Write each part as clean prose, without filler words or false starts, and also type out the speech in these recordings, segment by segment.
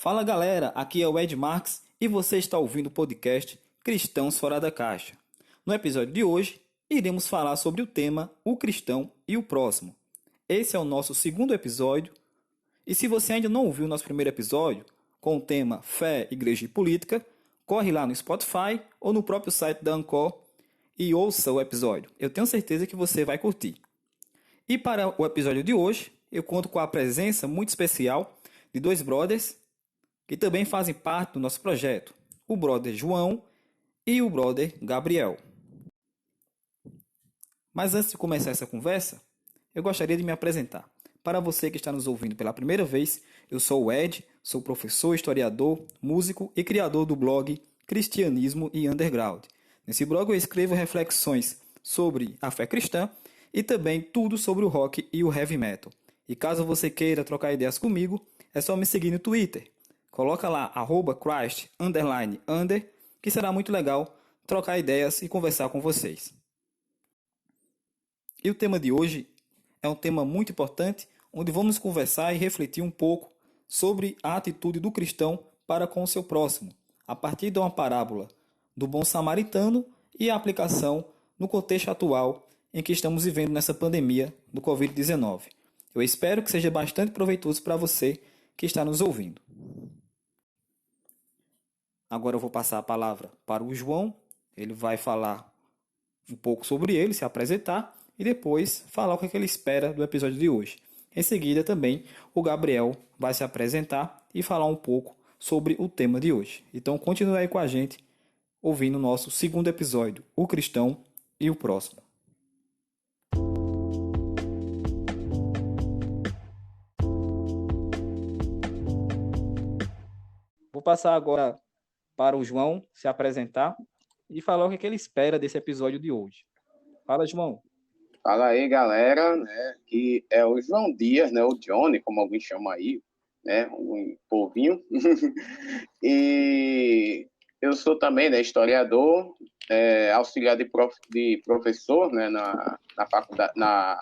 Fala galera, aqui é o Ed Marques e você está ouvindo o podcast Cristãos Fora da Caixa. No episódio de hoje, iremos falar sobre o tema O Cristão e o Próximo. Esse é o nosso segundo episódio e se você ainda não ouviu o nosso primeiro episódio, com o tema Fé, Igreja e Política, corre lá no Spotify ou no próprio site da Anchor e ouça o episódio. Eu tenho certeza que você vai curtir. E para o episódio de hoje, eu conto com a presença muito especial de dois brothers que também fazem parte do nosso projeto, o brother João e o brother Gabriel. Mas antes de começar essa conversa, eu gostaria de me apresentar. Para você que está nos ouvindo pela primeira vez, eu sou o Ed, sou professor, historiador, músico e criador do blog Cristianismo e Underground. Nesse blog eu escrevo reflexões sobre a fé cristã e também tudo sobre o rock e o heavy metal. E caso você queira trocar ideias comigo, é só me seguir no Twitter. Coloca lá, @Christ_under, que será muito legal trocar ideias e conversar com vocês. E o tema de hoje é um tema muito importante, onde vamos conversar e refletir um pouco sobre a atitude do cristão para com o seu próximo, a partir de uma parábola do bom samaritano e a aplicação no contexto atual em que estamos vivendo nessa pandemia do Covid-19. Eu espero que seja bastante proveitoso para você que está nos ouvindo. Agora eu vou passar a palavra para o João. Ele vai falar um pouco sobre ele, se apresentar e depois falar o que ele espera do episódio de hoje. Em seguida também o Gabriel vai se apresentar e falar um pouco sobre o tema de hoje. Então continue aí com a gente ouvindo o nosso segundo episódio, O Cristão e o Próximo. Vou passar agora para o João se apresentar e falar o que ele espera desse episódio de hoje. Fala, João. Fala aí, galera, né, que é o João Dias, né, o Johnny, como alguém chama aí, né, um povinho. E eu sou também, né, historiador, auxiliar de professor, né, na faculdade, na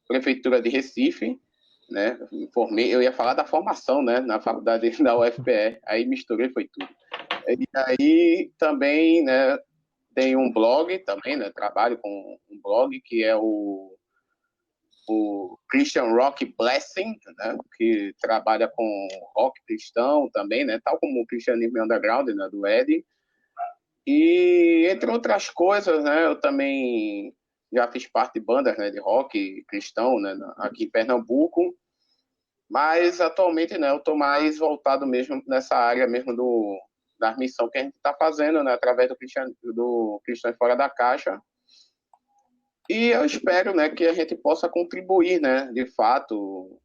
prefeitura de Recife, né, eu ia falar da formação, né, na faculdade da UFPE, aí misturei, foi tudo. E aí também, né, tem um blog também, né? Trabalho com um blog que é o Christian Rock Blessing, né? Que trabalha com rock cristão também, né? Tal como o Cristianismo Underground, né? Do Ed. E, entre outras coisas, né? Eu também já fiz parte de bandas, né? De rock cristão, né? Aqui em Pernambuco. Mas, atualmente, né? Eu estou mais voltado mesmo nessa área mesmo da missão que a gente está fazendo, né, através do Cristãos Fora da Caixa. E eu espero, né, que a gente possa contribuir, né, de fato,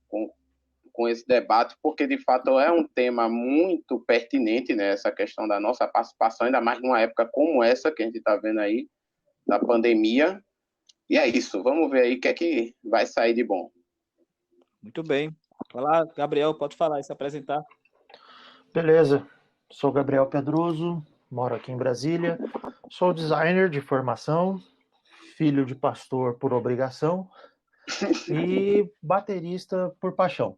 com esse debate, porque, de fato, é um tema muito pertinente, né, essa questão da nossa participação, ainda mais numa época como essa que a gente está vendo aí, da pandemia. E é isso, vamos ver aí o que é que vai sair de bom. Muito bem. Olá, Gabriel, pode falar e se apresentar. Beleza, sou Gabriel Pedroso, moro aqui em Brasília, sou designer de formação, filho de pastor por obrigação e baterista por paixão.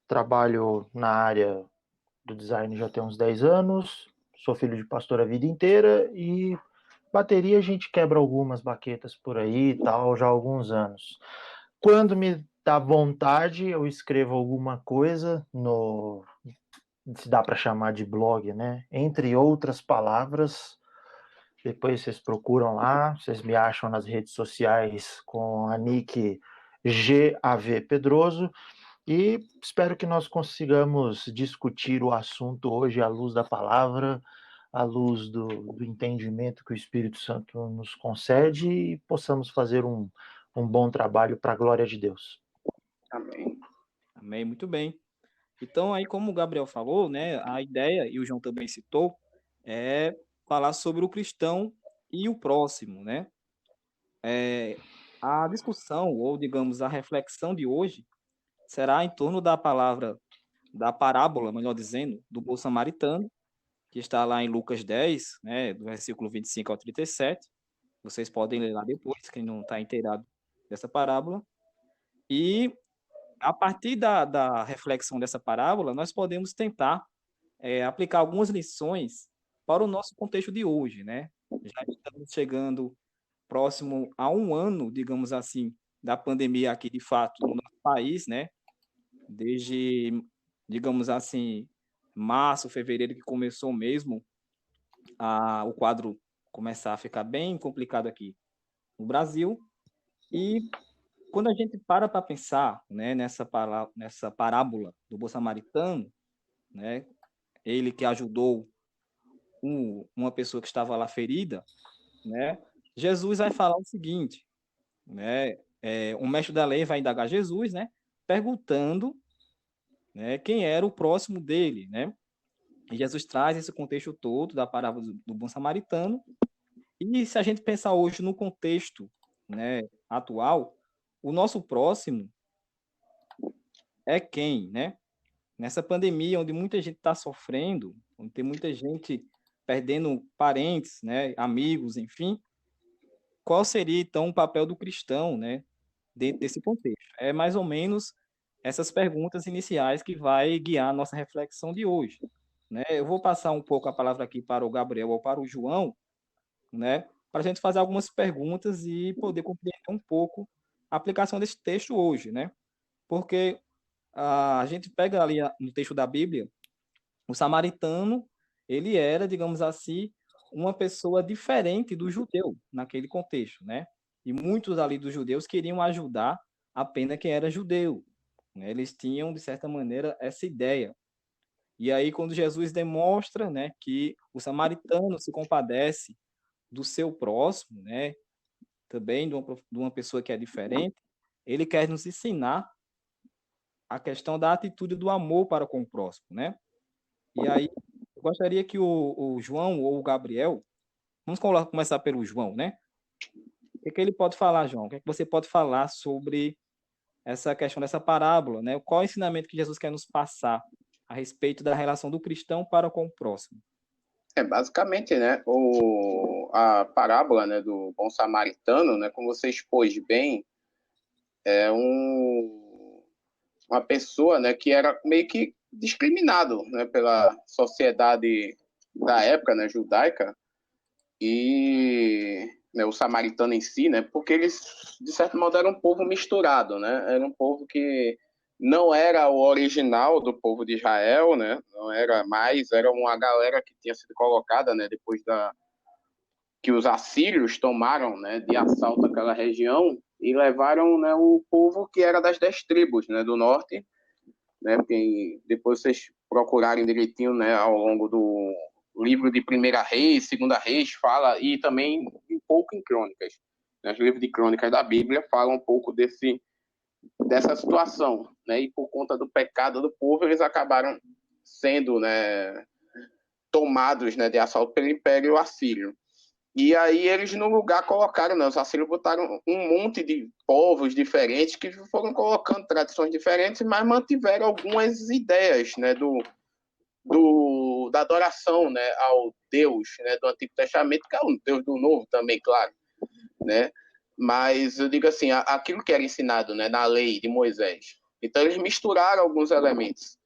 Trabalho na área do design já tem uns 10 anos, sou filho de pastor a vida inteira e bateria a gente quebra algumas baquetas por aí e tal já há alguns anos. Quando me dá vontade, eu escrevo alguma coisa no... se dá para chamar de blog, né? Entre outras palavras, depois vocês procuram lá, vocês me acham nas redes sociais com a nick GAV Pedroso e espero que nós consigamos discutir o assunto hoje à luz da palavra, à luz do entendimento que o Espírito Santo nos concede e possamos fazer um bom trabalho para a glória de Deus. Amém. Amém, muito bem. Então, aí, como o Gabriel falou, né, a ideia, e o João também citou, é falar sobre o cristão e o próximo, né? A discussão, ou digamos, a reflexão de hoje, será em torno da palavra, da parábola, melhor dizendo, do bom samaritano, que está lá em Lucas 10, né, do versículo 25 ao 37. Vocês podem ler lá depois, quem não está inteirado dessa parábola. E a partir da reflexão dessa parábola, nós podemos tentar aplicar algumas lições para o nosso contexto de hoje, né? Já estamos chegando próximo a um ano, digamos assim, da pandemia aqui, de fato, no nosso país, né? Desde, digamos assim, março, fevereiro, que começou mesmo o quadro começar a ficar bem complicado aqui no Brasil. E quando a gente para pensar, né, nessa parábola do bom samaritano, né, ele que ajudou uma pessoa que estava lá ferida, né, Jesus vai falar o seguinte, né, o mestre da lei vai indagar Jesus, né, perguntando, né, quem era o próximo dele, né, e Jesus traz esse contexto todo da parábola do bom samaritano. E se a gente pensar hoje no contexto, né, atual, o nosso próximo é quem, né? Nessa pandemia, onde muita gente está sofrendo, onde tem muita gente perdendo parentes, né, amigos, enfim, qual seria então o papel do cristão, né, dentro desse contexto? É mais ou menos essas perguntas iniciais que vai guiar a nossa reflexão de hoje, né? Eu vou passar um pouco a palavra aqui para o Gabriel ou para o João, né, para a gente fazer algumas perguntas e poder compreender um pouco a aplicação desse texto hoje, né? Porque a gente pega ali no texto da Bíblia, o samaritano, ele era, digamos assim, uma pessoa diferente do judeu naquele contexto, né? E muitos ali dos judeus queriam ajudar apenas quem era judeu, né? Eles tinham, de certa maneira, essa ideia. E aí, quando Jesus demonstra, né, que o samaritano se compadece do seu próximo, né, também de uma pessoa que é diferente, ele quer nos ensinar a questão da atitude do amor para com o próximo, né? E aí, eu gostaria que o João ou o Gabriel, vamos começar pelo João, né? O que é que ele pode falar, João? O que é que você pode falar sobre essa questão dessa parábola, né? Qual é o ensinamento que Jesus quer nos passar a respeito da relação do cristão para com o próximo? Basicamente, né, a parábola, né, do bom samaritano, né, como você expôs bem, é uma pessoa, né, que era meio que discriminado, né, pela sociedade da época, né, judaica, e né, o samaritano em si, né, porque eles, de certo modo, eram um povo misturado, né, era um povo que não era o original do povo de Israel, né, não era mais, era uma galera que tinha sido colocada, né, depois que os assírios tomaram, né, de assalto aquela região e levaram, né, o povo que era das 10 tribos, né, do norte, né, porque depois vocês procurarem direitinho, né, ao longo do livro de Primeira Reis, Segunda Reis, fala, e também um pouco em Crônicas, né, os livros de Crônicas da Bíblia falam um pouco dessa situação, né, e por conta do pecado do povo, eles acabaram sendo, né, tomados, né, de assalto pelo Império Assírio. E aí eles no lugar colocaram, né, os assírios botaram um monte de povos diferentes que foram colocando tradições diferentes, mas mantiveram algumas ideias, né, da adoração, né, ao Deus, né, do Antigo Testamento, que é o Deus do Novo também, claro, né? Mas eu digo assim, aquilo que era ensinado, né, na lei de Moisés. Então eles misturaram alguns elementos.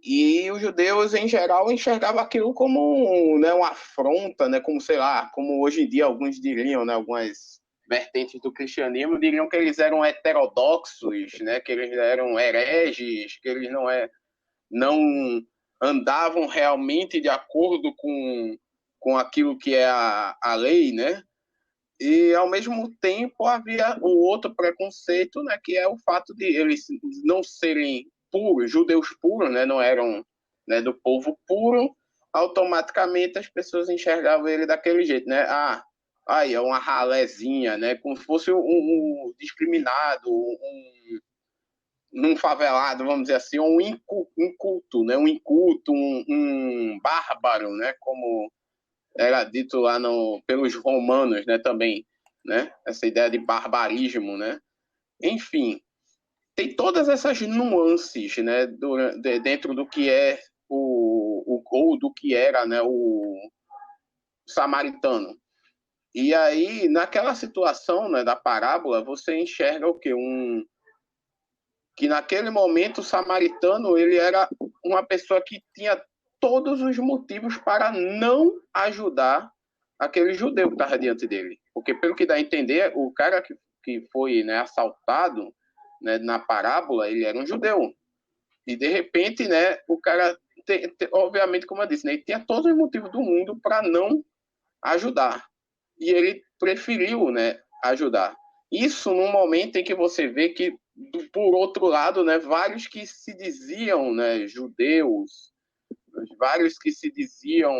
E os judeus, em geral, enxergavam aquilo como, né, uma afronta, né, como, sei lá, como hoje em dia alguns diriam, né, algumas vertentes do cristianismo diriam que eles eram heterodoxos, né, que eles eram hereges, que eles não andavam realmente de acordo com aquilo que é a lei, né? E, ao mesmo tempo, havia o outro preconceito, né, que é o fato de eles não serem puros, judeus puros, né, não eram, né, do povo puro, automaticamente as pessoas enxergavam ele daquele jeito, né? Aí é uma ralézinha, né, como se fosse um discriminado, um favelado, vamos dizer assim, um inculto, né, um inculto, um bárbaro, né, como era dito lá pelos romanos, né, também, né, essa ideia de barbarismo, né, enfim, tem todas essas nuances, né, dentro do que é ou do que era, né, o samaritano. E aí, naquela situação, né, da parábola, você enxerga o quê? que naquele momento o samaritano ele era uma pessoa que tinha todos os motivos para não ajudar aquele judeu que estava diante dele. Porque, pelo que dá a entender, o cara que foi, né, assaltado, né, na parábola, ele era um judeu. E, de repente, né, o cara, obviamente, como eu disse, né, ele tinha todos os motivos do mundo para não ajudar. E ele preferiu, né, ajudar. Isso num momento em que você vê que, por outro lado, né, vários que se diziam, né, judeus, vários que se diziam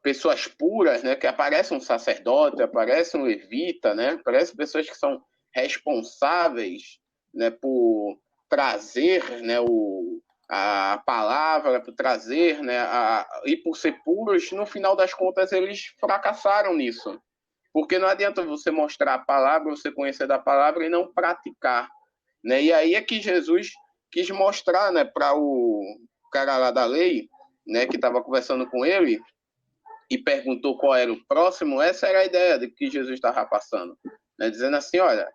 pessoas puras, né, que aparece um sacerdote, aparece um levita, né, aparecem pessoas que são responsáveis, né, por trazer, né, a palavra, por trazer, né, e por ser puros, no final das contas eles fracassaram nisso. Porque não adianta você mostrar a palavra, você conhecer da palavra e não praticar, né? E aí é que Jesus quis mostrar, né, para o cara lá da lei, né, que estava conversando com ele e perguntou qual era o próximo, essa era a ideia de que Jesus estava passando, né? Dizendo assim, olha,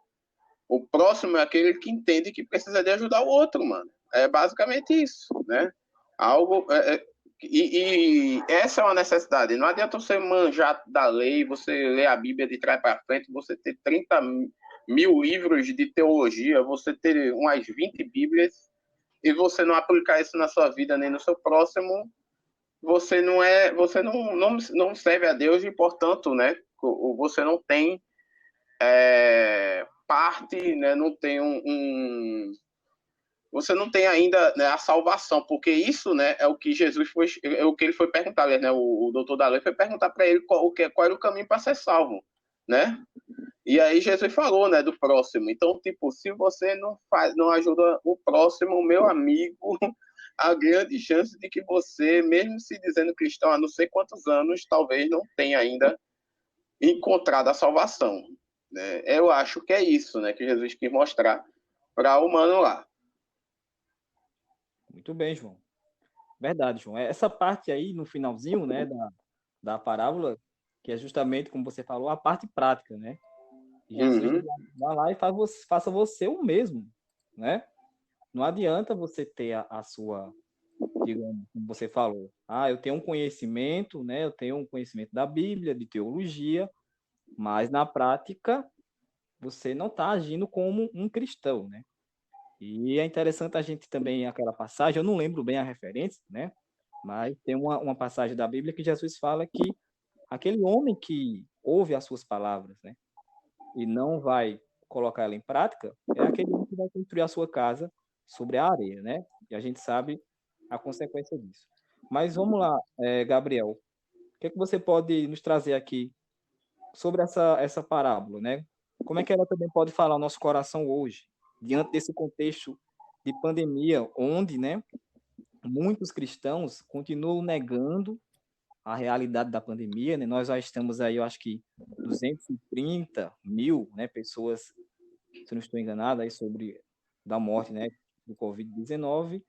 o próximo é aquele que entende que precisa de ajudar o outro, mano. É basicamente isso, né? Algo e essa é uma necessidade. Não adianta você manjar da lei, você ler a Bíblia de trás para frente, você ter 30 mil livros de teologia, você ter umas 20 Bíblias e você não aplicar isso na sua vida nem no seu próximo, você não serve a Deus e, portanto, né, você não tem parte, né, não tem você não tem ainda, né, a salvação, porque isso, né, é o que Jesus foi, é o que ele foi perguntar, né, o doutor da lei foi perguntar para ele qual era o caminho para ser salvo, né? E aí Jesus falou, né, do próximo. Então, tipo, se você não ajuda o próximo, meu amigo, há grande chance de que você, mesmo se dizendo cristão há não sei quantos anos, talvez não tenha ainda encontrado a salvação, né? Eu acho que é isso, né, que Jesus quis mostrar para o humano lá. Muito bem, João. Verdade, João. Essa parte aí no finalzinho, né, da parábola, que é justamente, como você falou, a parte prática, né? Jesus Uhum. vai lá e faça você o mesmo, né? Não adianta você ter a sua, digamos, como você falou, eu tenho um conhecimento, né? Eu tenho um conhecimento da Bíblia, de teologia, mas na prática você não está agindo como um cristão, né? E é interessante a gente também, aquela passagem, eu não lembro bem a referência, né? Mas tem uma passagem da Bíblia que Jesus fala que aquele homem que ouve as suas palavras, né? E não vai colocar ela em prática, é aquele homem que vai construir a sua casa sobre a areia, né? E a gente sabe a consequência disso. Mas vamos lá, Gabriel, o que é que você pode nos trazer aqui sobre essa parábola, né? Como é que ela também pode falar ao nosso coração hoje, diante desse contexto de pandemia, onde, né, muitos cristãos continuam negando a realidade da pandemia, né? Nós já estamos aí, eu acho que 230 mil, né, pessoas, se eu não estou enganado, aí sobre da morte, né, do Covid-19,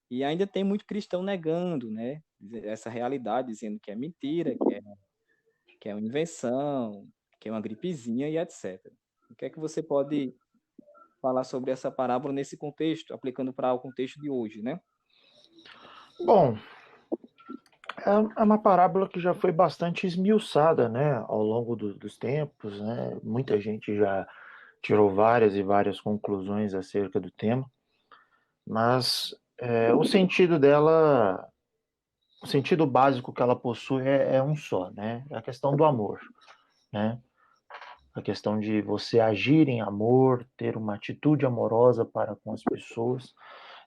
e ainda tem muito cristão negando, né, essa realidade, dizendo que é mentira, que é uma invenção, que é uma gripezinha e etc. O que é que você pode falar sobre essa parábola nesse contexto, aplicando para o contexto de hoje, né? Bom, é uma parábola que já foi bastante esmiuçada, né, ao longo dos tempos, né? Muita gente já tirou várias e várias conclusões acerca do tema, mas o sentido dela, o sentido básico que ela possui é um só, né? É a questão do amor, né? A questão de você agir em amor, ter uma atitude amorosa para com as pessoas,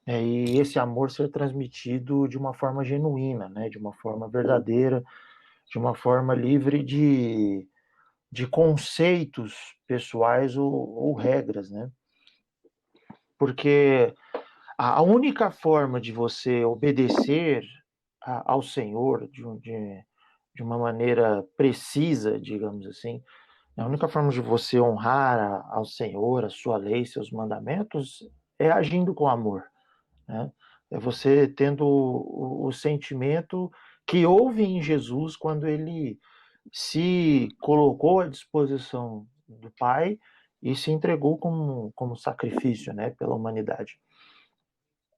e esse amor ser transmitido de uma forma genuína, né? De uma forma verdadeira, de uma forma livre de conceitos pessoais ou regras, né? Porque a única forma de você obedecer ao Senhor de uma maneira precisa, digamos assim, a única forma de você honrar ao Senhor, a sua lei, seus mandamentos, é agindo com amor, né? É você tendo o sentimento que houve em Jesus quando ele se colocou à disposição do Pai e se entregou como sacrifício, né, pela humanidade.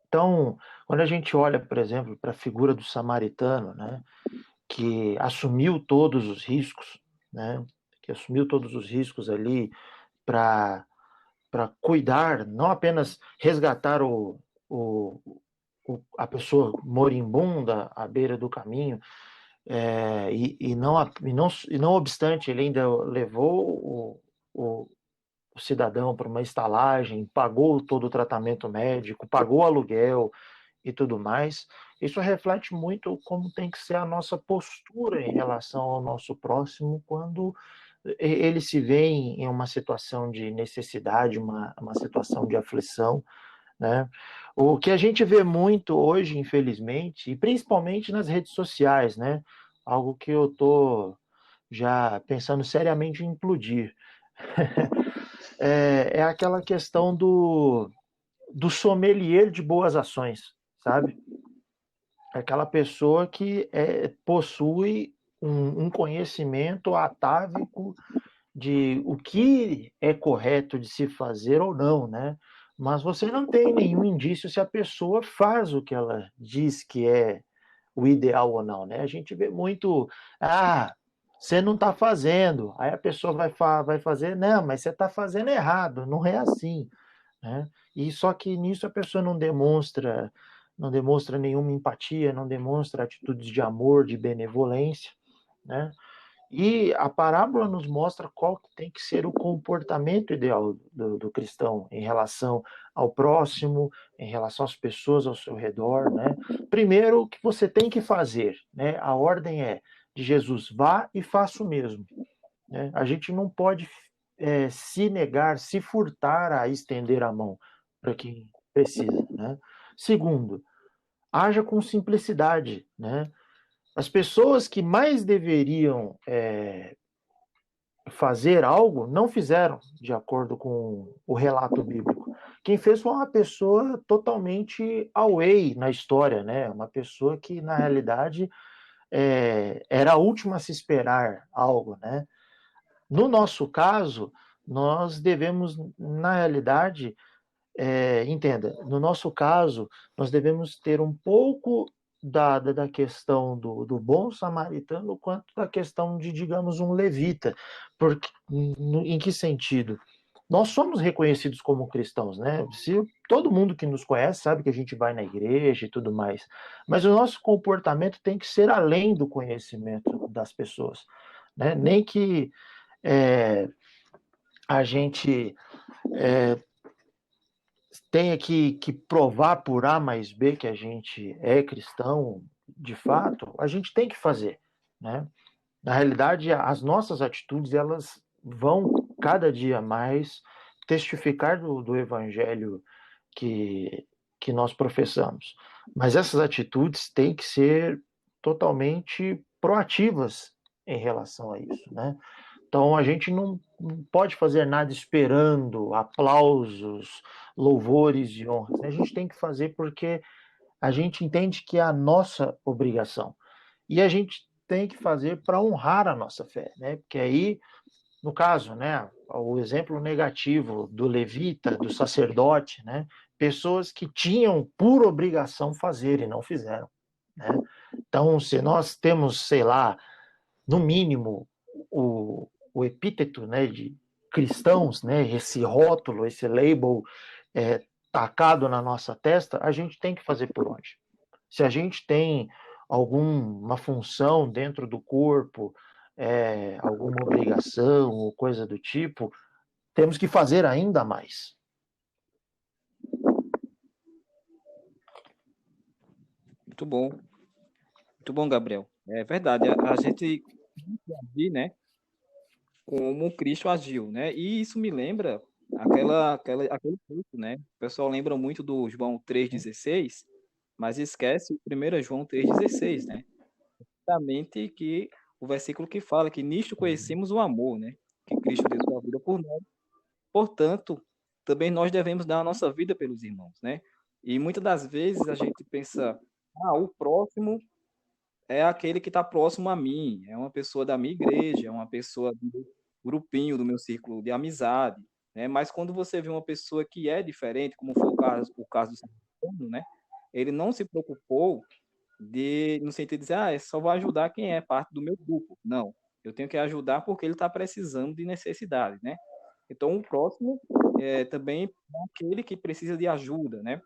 Então, quando a gente olha, por exemplo, para a figura do samaritano, né, que assumiu todos os riscos, né, que assumiu todos os riscos ali para cuidar, não apenas resgatar a pessoa moribunda à beira do caminho, e não obstante, ele ainda levou o cidadão para uma estalagem, pagou todo o tratamento médico, pagou o aluguel e tudo mais. Isso reflete muito como tem que ser a nossa postura em relação ao nosso próximo quando ele se vê em uma situação de necessidade, uma situação de aflição, né? O que a gente vê muito hoje, infelizmente, e principalmente nas redes sociais, né? Algo que eu estou já pensando seriamente em implodir. É aquela questão do sommelier de boas ações, sabe? Aquela pessoa que possui um conhecimento atávico de o que é correto de se fazer ou não, né? Mas você não tem nenhum indício se a pessoa faz o que ela diz que é o ideal ou não, né? A gente vê muito, você não está fazendo, aí a pessoa vai fazer, não, mas você está fazendo errado, não é assim, né? E só que nisso a pessoa não demonstra nenhuma empatia, não demonstra atitudes de amor, de benevolência, né? E a parábola nos mostra qual que tem que ser o comportamento ideal do cristão em relação ao próximo, em relação às pessoas ao seu redor, né? Primeiro, o que você tem que fazer, né? A ordem é de Jesus, vá e faça o mesmo, né? A gente não pode se negar, se furtar a estender a mão para quem precisa, né? Segundo, haja com simplicidade, né? As pessoas que mais deveriam fazer algo não fizeram, de acordo com o relato bíblico. Quem fez foi uma pessoa totalmente away na história, né? Uma pessoa que, na realidade, era a última a se esperar algo, né? No nosso caso, nós devemos, na realidade, entenda, no nosso caso, nós devemos ter um pouco da questão do bom samaritano quanto da questão de, digamos, um levita. Porque, em que sentido? Nós somos reconhecidos como cristãos, né? Se todo mundo que nos conhece sabe que a gente vai na igreja e tudo mais, mas o nosso comportamento tem que ser além do conhecimento das pessoas, né? Nem que a gente tenha que provar por A mais B que a gente é cristão, de fato, a gente tem que fazer, né? Na realidade, as nossas atitudes, elas vão cada dia mais testificar do evangelho que nós professamos. Mas essas atitudes têm que ser totalmente proativas em relação a isso, né? Então a gente não pode fazer nada esperando aplausos, louvores e honras. A gente tem que fazer porque a gente entende que é a nossa obrigação. E a gente tem que fazer para honrar a nossa fé, né? Porque aí, no caso, né, o exemplo negativo do levita, do sacerdote, né? Pessoas que tinham por obrigação fazer e não fizeram, né? Então, se nós temos, sei lá, no mínimo, o epíteto, né, de cristãos, né, esse rótulo, esse label tacado na nossa testa, a gente tem que fazer por onde? Se a gente tem alguma função dentro do corpo, alguma obrigação ou coisa do tipo, temos que fazer ainda mais. Muito bom, Gabriel. É verdade, a gente agir, né, como Cristo agiu, né? E isso me lembra aquele texto, né? O pessoal lembra muito do João 3,16, mas esquece o 1 João 3,16, né? Justamente que o versículo que fala que nisto conhecemos o amor, né? Que Cristo deu sua vida por nós. Portanto, também nós devemos dar a nossa vida pelos irmãos, né? E muitas das vezes a gente pensa, o próximo é aquele que está próximo a mim, é uma pessoa da minha igreja, é uma pessoa do grupinho, do meu círculo de amizade. né? Mas quando você vê uma pessoa que é diferente, como foi o caso do Santana, né? Ele não se preocupou no sentido de dizer, só vou ajudar quem é parte do meu grupo. Não, eu tenho que ajudar porque ele está precisando de necessidade, né? Então, o próximo também é aquele que precisa de ajuda, né?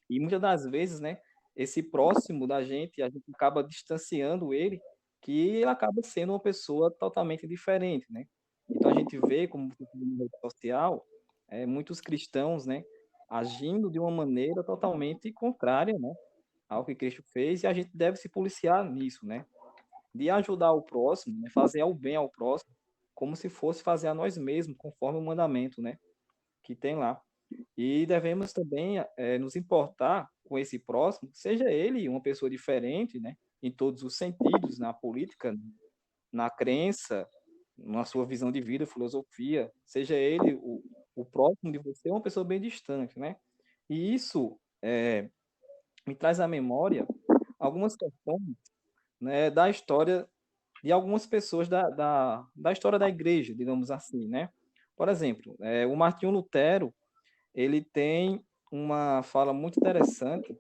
E muitas das vezes, né, esse próximo da gente, a gente acaba distanciando ele, que ele acaba sendo uma pessoa totalmente diferente, né? Então, a gente vê, como você falou na rede social, muitos cristãos, né, agindo de uma maneira totalmente contrária, né, ao que Cristo fez, e a gente deve se policiar nisso, né? De ajudar o próximo, né, fazer o bem ao próximo, como se fosse fazer a nós mesmos, conforme o mandamento, né, que tem lá. E devemos também nos importar com esse próximo, seja ele uma pessoa diferente, né, em todos os sentidos, na política, na crença, na sua visão de vida, filosofia, seja ele o próximo de você, uma pessoa bem distante, né? E isso me traz à memória algumas questões, né, da história de algumas pessoas da história da igreja, digamos assim, né? Por exemplo, o Martinho Lutero, ele tem uma fala muito interessante,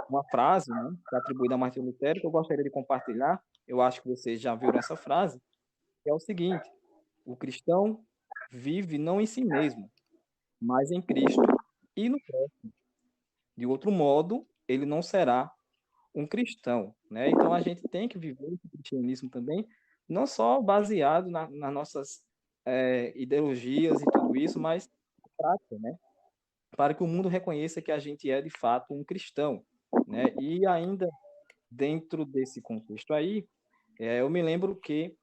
uma frase, né, que é atribuída a Martinho Lutero, que eu gostaria de compartilhar. Eu acho que vocês já viram essa frase, que é o seguinte: o cristão vive não em si mesmo, mas em Cristo e no próximo. De outro modo, ele não será um cristão, né? Então a gente tem que viver esse cristianismo também, não só baseado nas nossas ideologias e tudo isso, mas prática, né? Para que o mundo reconheça que a gente é de fato um cristão, né? E ainda dentro desse contexto aí, eu me lembro que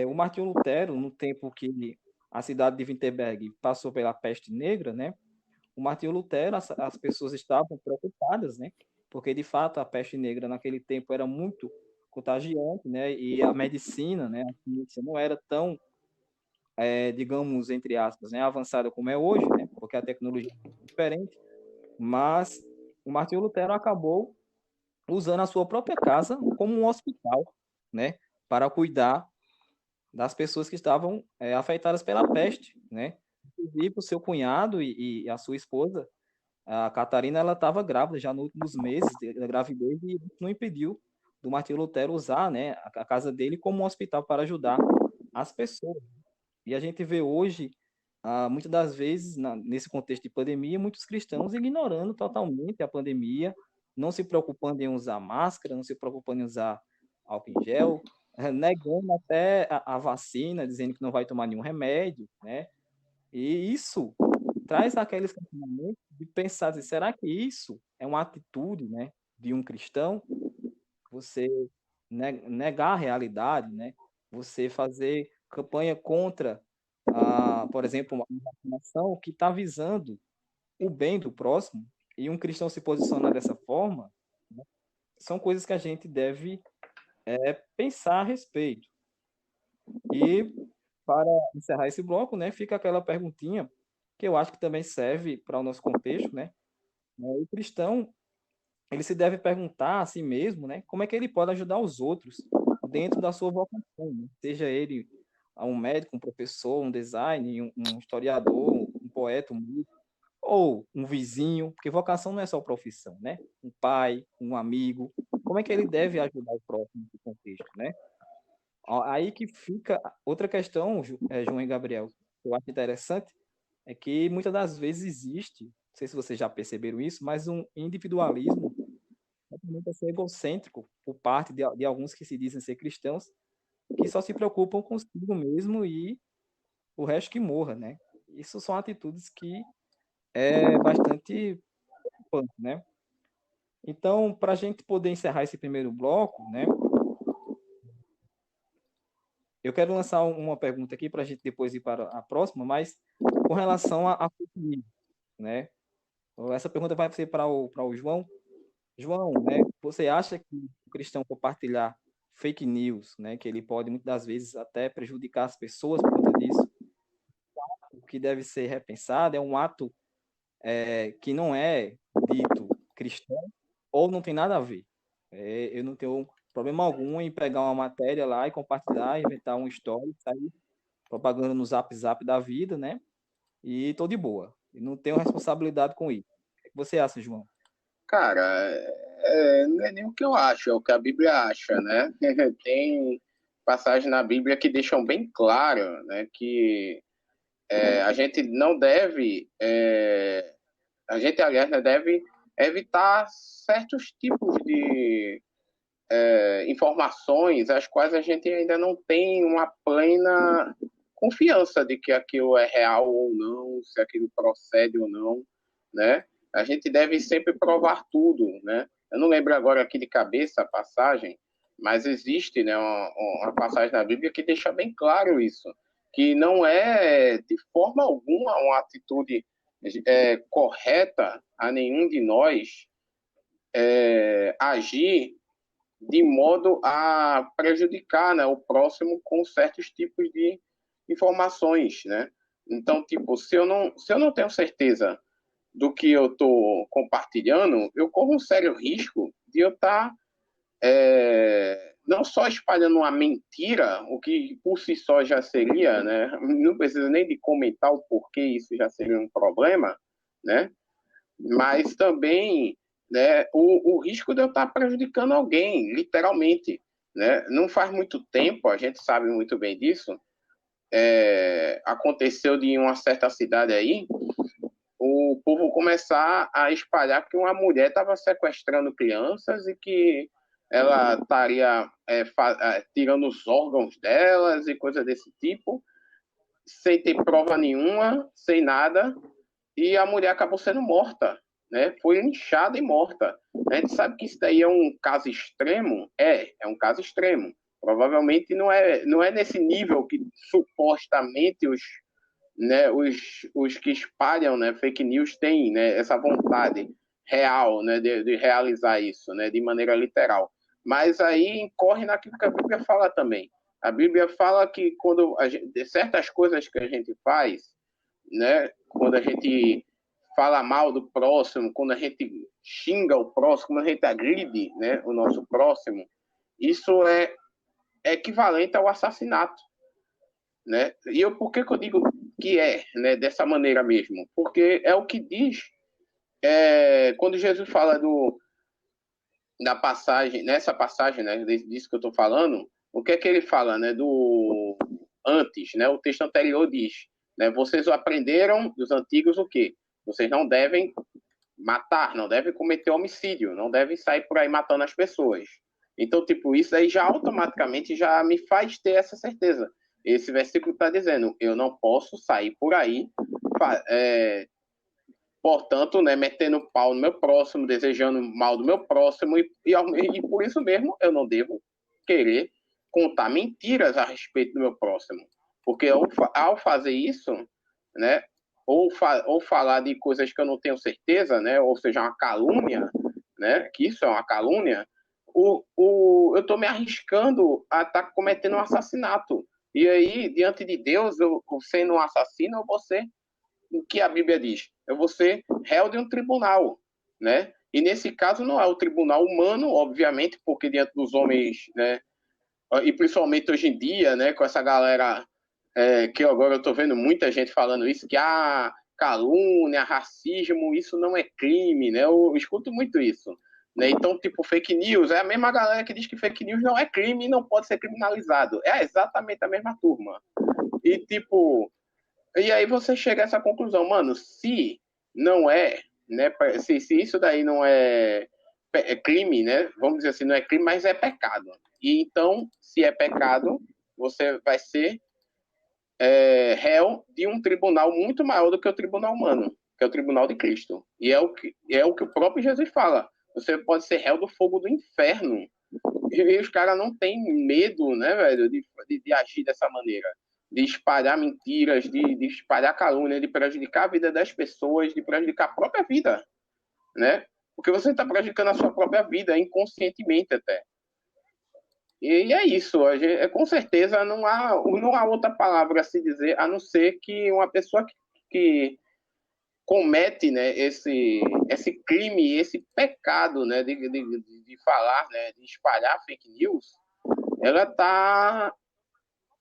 o Martinho Lutero, no tempo que a cidade de Wittenberg passou pela peste negra, né? O Martinho Lutero, as pessoas estavam preocupadas, né? Porque de fato a peste negra naquele tempo era muito contagiante, né? E a medicina, né? A ciência não era tão, digamos, entre aspas, né? Avançada como é hoje, né? Porque a tecnologia é diferente. Mas o Martinho Lutero acabou usando a sua própria casa como um hospital, né? Para cuidar das pessoas que estavam afetadas pela peste, né? Inclusive o seu cunhado e a sua esposa, a Catarina, ela estava grávida já nos últimos meses da gravidez e isso não impediu do Martinho Lutero usar, né, a casa dele como um hospital para ajudar as pessoas. E a gente vê hoje, muitas das vezes, nesse contexto de pandemia, muitos cristãos ignorando totalmente a pandemia, não se preocupando em usar máscara, não se preocupando em usar álcool em gel, negando até a vacina, dizendo que não vai tomar nenhum remédio, né? E isso traz aqueles questionamentos de pensar, assim, será que isso é uma atitude, né, de um cristão? Você negar a realidade, né? Você fazer campanha contra, por exemplo, uma vacinação que está visando o bem do próximo e um cristão se posicionar dessa forma, né, são coisas que a gente deve pensar a respeito. E para encerrar esse bloco, né, fica aquela perguntinha que eu acho que também serve para o nosso contexto, né? O cristão, ele se deve perguntar a si mesmo, né, como é que ele pode ajudar os outros dentro da sua vocação, né? Seja ele um médico, um professor, um designer, um historiador, um poeta, um músico, ou um vizinho, porque vocação não é só profissão, né? Um pai, um amigo, como é que ele deve ajudar o próximo nesse contexto, né? Aí que fica outra questão, João e Gabriel, que eu acho interessante, é que muitas das vezes existe, não sei se vocês já perceberam isso, mas um individualismo totalmente assim, egocêntrico por parte de alguns que se dizem ser cristãos, que só se preocupam consigo mesmo e o resto que morra, né? Isso são atitudes que é bastante preocupante, né? Então, para a gente poder encerrar esse primeiro bloco, né? Eu quero lançar uma pergunta aqui para a gente depois ir para a próxima, mas com relação a fake news, né? Essa pergunta vai ser para o João. João, né? Você acha que o cristão compartilhar fake news, né? Que ele pode muitas das vezes até prejudicar as pessoas por conta disso, o que deve ser repensado é um ato que não é dito cristão ou não tem nada a ver. Eu não tenho problema algum em pegar uma matéria lá e compartilhar, inventar uma história, sair propaganda no Zap Zap da vida, né? E tô de boa. E não tenho responsabilidade com isso. O que você acha, João? Cara, não é nem o que eu acho, é o que a Bíblia acha, né? Tem passagens na Bíblia que deixam bem claro, né, que a gente não deve, a gente, aliás, né, deve evitar certos tipos de informações as quais a gente ainda não tem uma plena confiança de que aquilo é real ou não, se aquilo procede ou não, né? A gente deve sempre provar tudo, né? Eu não lembro agora aqui de cabeça a passagem, mas existe, né, uma passagem na Bíblia que deixa bem claro isso, que não é de forma alguma uma atitude correta a nenhum de nós agir de modo a prejudicar, né, o próximo com certos tipos de informações, né? Então, tipo, se eu não tenho certeza do que eu estou compartilhando, eu corro um sério risco de eu estar não só espalhando uma mentira, o que por si só já seria, né? Não precisa nem de comentar o porquê isso já seria um problema, né? Mas também, né, o risco de eu estar prejudicando alguém, literalmente, né? Não faz muito tempo, a gente sabe muito bem disso, aconteceu de uma certa cidade aí, o povo começar a espalhar que uma mulher estava sequestrando crianças e que ela estaria tirando os órgãos delas e coisa desse tipo, sem ter prova nenhuma, sem nada, e a mulher acabou sendo morta, né? Foi linchada e morta. A gente sabe que isso daí é um caso extremo? É um caso extremo. Provavelmente não é nesse nível que supostamente os que espalham, né, fake news têm, né, essa vontade real, né, de realizar isso, né, de maneira literal. Mas aí incorre naquilo que a Bíblia fala também. A Bíblia fala que quando certas coisas que a gente faz, né, quando a gente fala mal do próximo, quando a gente xinga o próximo, quando a gente agride, né, o nosso próximo, isso é equivalente ao assassinato, né? E por que eu digo que né, dessa maneira mesmo? Porque é o que diz quando Jesus fala da passagem, nessa passagem, né, disso que eu estou falando, o que é que ele fala, né, do antes, né? O texto anterior diz, né, vocês aprenderam dos antigos o quê? Vocês não devem matar, não devem cometer homicídio, não devem sair por aí matando as pessoas. Então, tipo, isso aí já automaticamente já me faz ter essa certeza. Esse versículo está dizendo, eu não posso sair por aí, portanto, né, metendo pau no meu próximo, desejando mal do meu próximo, e por isso mesmo eu não devo querer contar mentiras a respeito do meu próximo. Porque ao fazer isso, né, ou falar de coisas que eu não tenho certeza, né, ou seja, uma calúnia, né, que isso é uma calúnia, eu estou me arriscando a estar cometendo um assassinato. E aí, diante de Deus, eu sendo um assassino, eu vou ser o que a Bíblia diz? Eu vou ser réu de um tribunal, né? E nesse caso não é o tribunal humano, obviamente, porque diante dos homens, né? E principalmente hoje em dia, né? Com essa galera que agora eu estou vendo muita gente falando isso, que calúnia, racismo, isso não é crime, né? Eu escuto muito isso. Né? Então, tipo, fake news, é a mesma galera que diz que fake news não é crime e não pode ser criminalizado. É exatamente a mesma turma. E, tipo, e aí você chega a essa conclusão, mano, se não é, né, se isso daí não é crime, né, vamos dizer assim, não é crime, mas é pecado. E então, se é pecado, você vai ser réu de um tribunal muito maior do que o tribunal humano, que é o tribunal de Cristo. E é o que o próprio Jesus fala. Você pode ser réu do fogo do inferno. E os caras não têm medo, né, velho, de agir dessa maneira. De espalhar mentiras, de espalhar calúnia, de prejudicar a vida das pessoas, de prejudicar a própria vida, né? Porque você está prejudicando a sua própria vida, inconscientemente até. E é isso. Com certeza não há outra palavra a se dizer, a não ser que uma pessoa que comete, né, esse crime, esse pecado, né, de falar, né, de espalhar fake news, ela está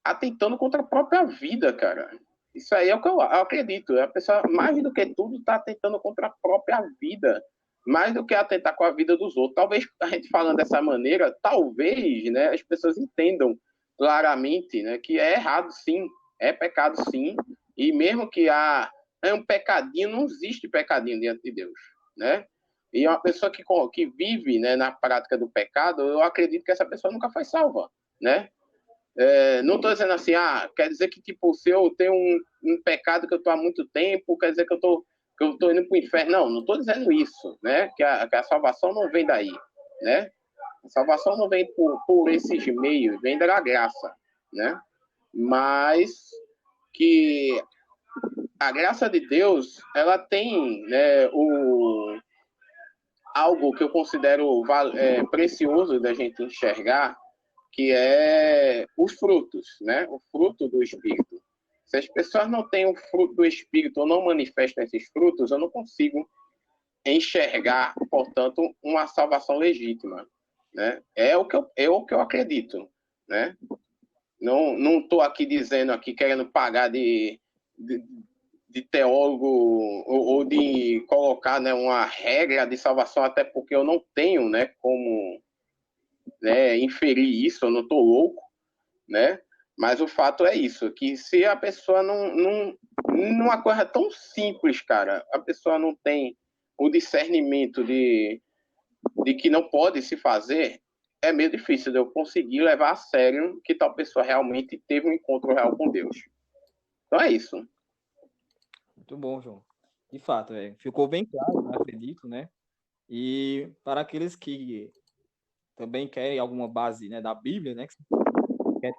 atentando contra a própria vida, cara. Isso aí é o que eu acredito. A pessoa, mais do que tudo, está atentando contra a própria vida, mais do que atentar com a vida dos outros. Talvez a gente falando dessa maneira, talvez, né, as pessoas entendam claramente, né, que é errado, sim, é pecado, sim, e mesmo que é um pecadinho, não existe pecadinho diante de Deus, né? E uma pessoa que vive, né, na prática do pecado, eu acredito que essa pessoa nunca foi salva, né? Não estou dizendo assim, quer dizer que tipo, se eu tenho um pecado que eu estou há muito tempo, quer dizer que eu estou indo para o inferno. Não estou dizendo isso, né? Que a salvação não vem daí, né? A salvação não vem por esses meios, vem da graça, né? Mas que a graça de Deus, ela tem, né, algo que eu considero precioso da gente enxergar, que é os frutos, né? O fruto do Espírito. Se as pessoas não têm o fruto do Espírito ou não manifestam esses frutos, eu não consigo enxergar, portanto, uma salvação legítima, né? É o que eu acredito, né? Não estou aqui dizendo, aqui querendo pagar de teólogo ou de colocar, né, uma regra de salvação, até porque eu não tenho, né, como, né, inferir isso, eu não estou louco, né? Mas o fato é isso, que se a pessoa numa coisa tão simples, cara, a pessoa não tem o discernimento de que não pode se fazer, é meio difícil de eu conseguir levar a sério que tal pessoa realmente teve um encontro real com Deus. Então é isso. Muito bom, João. De fato, ficou bem claro, eu acredito, né? E para aqueles que também querem alguma base, né, da Bíblia, né? Que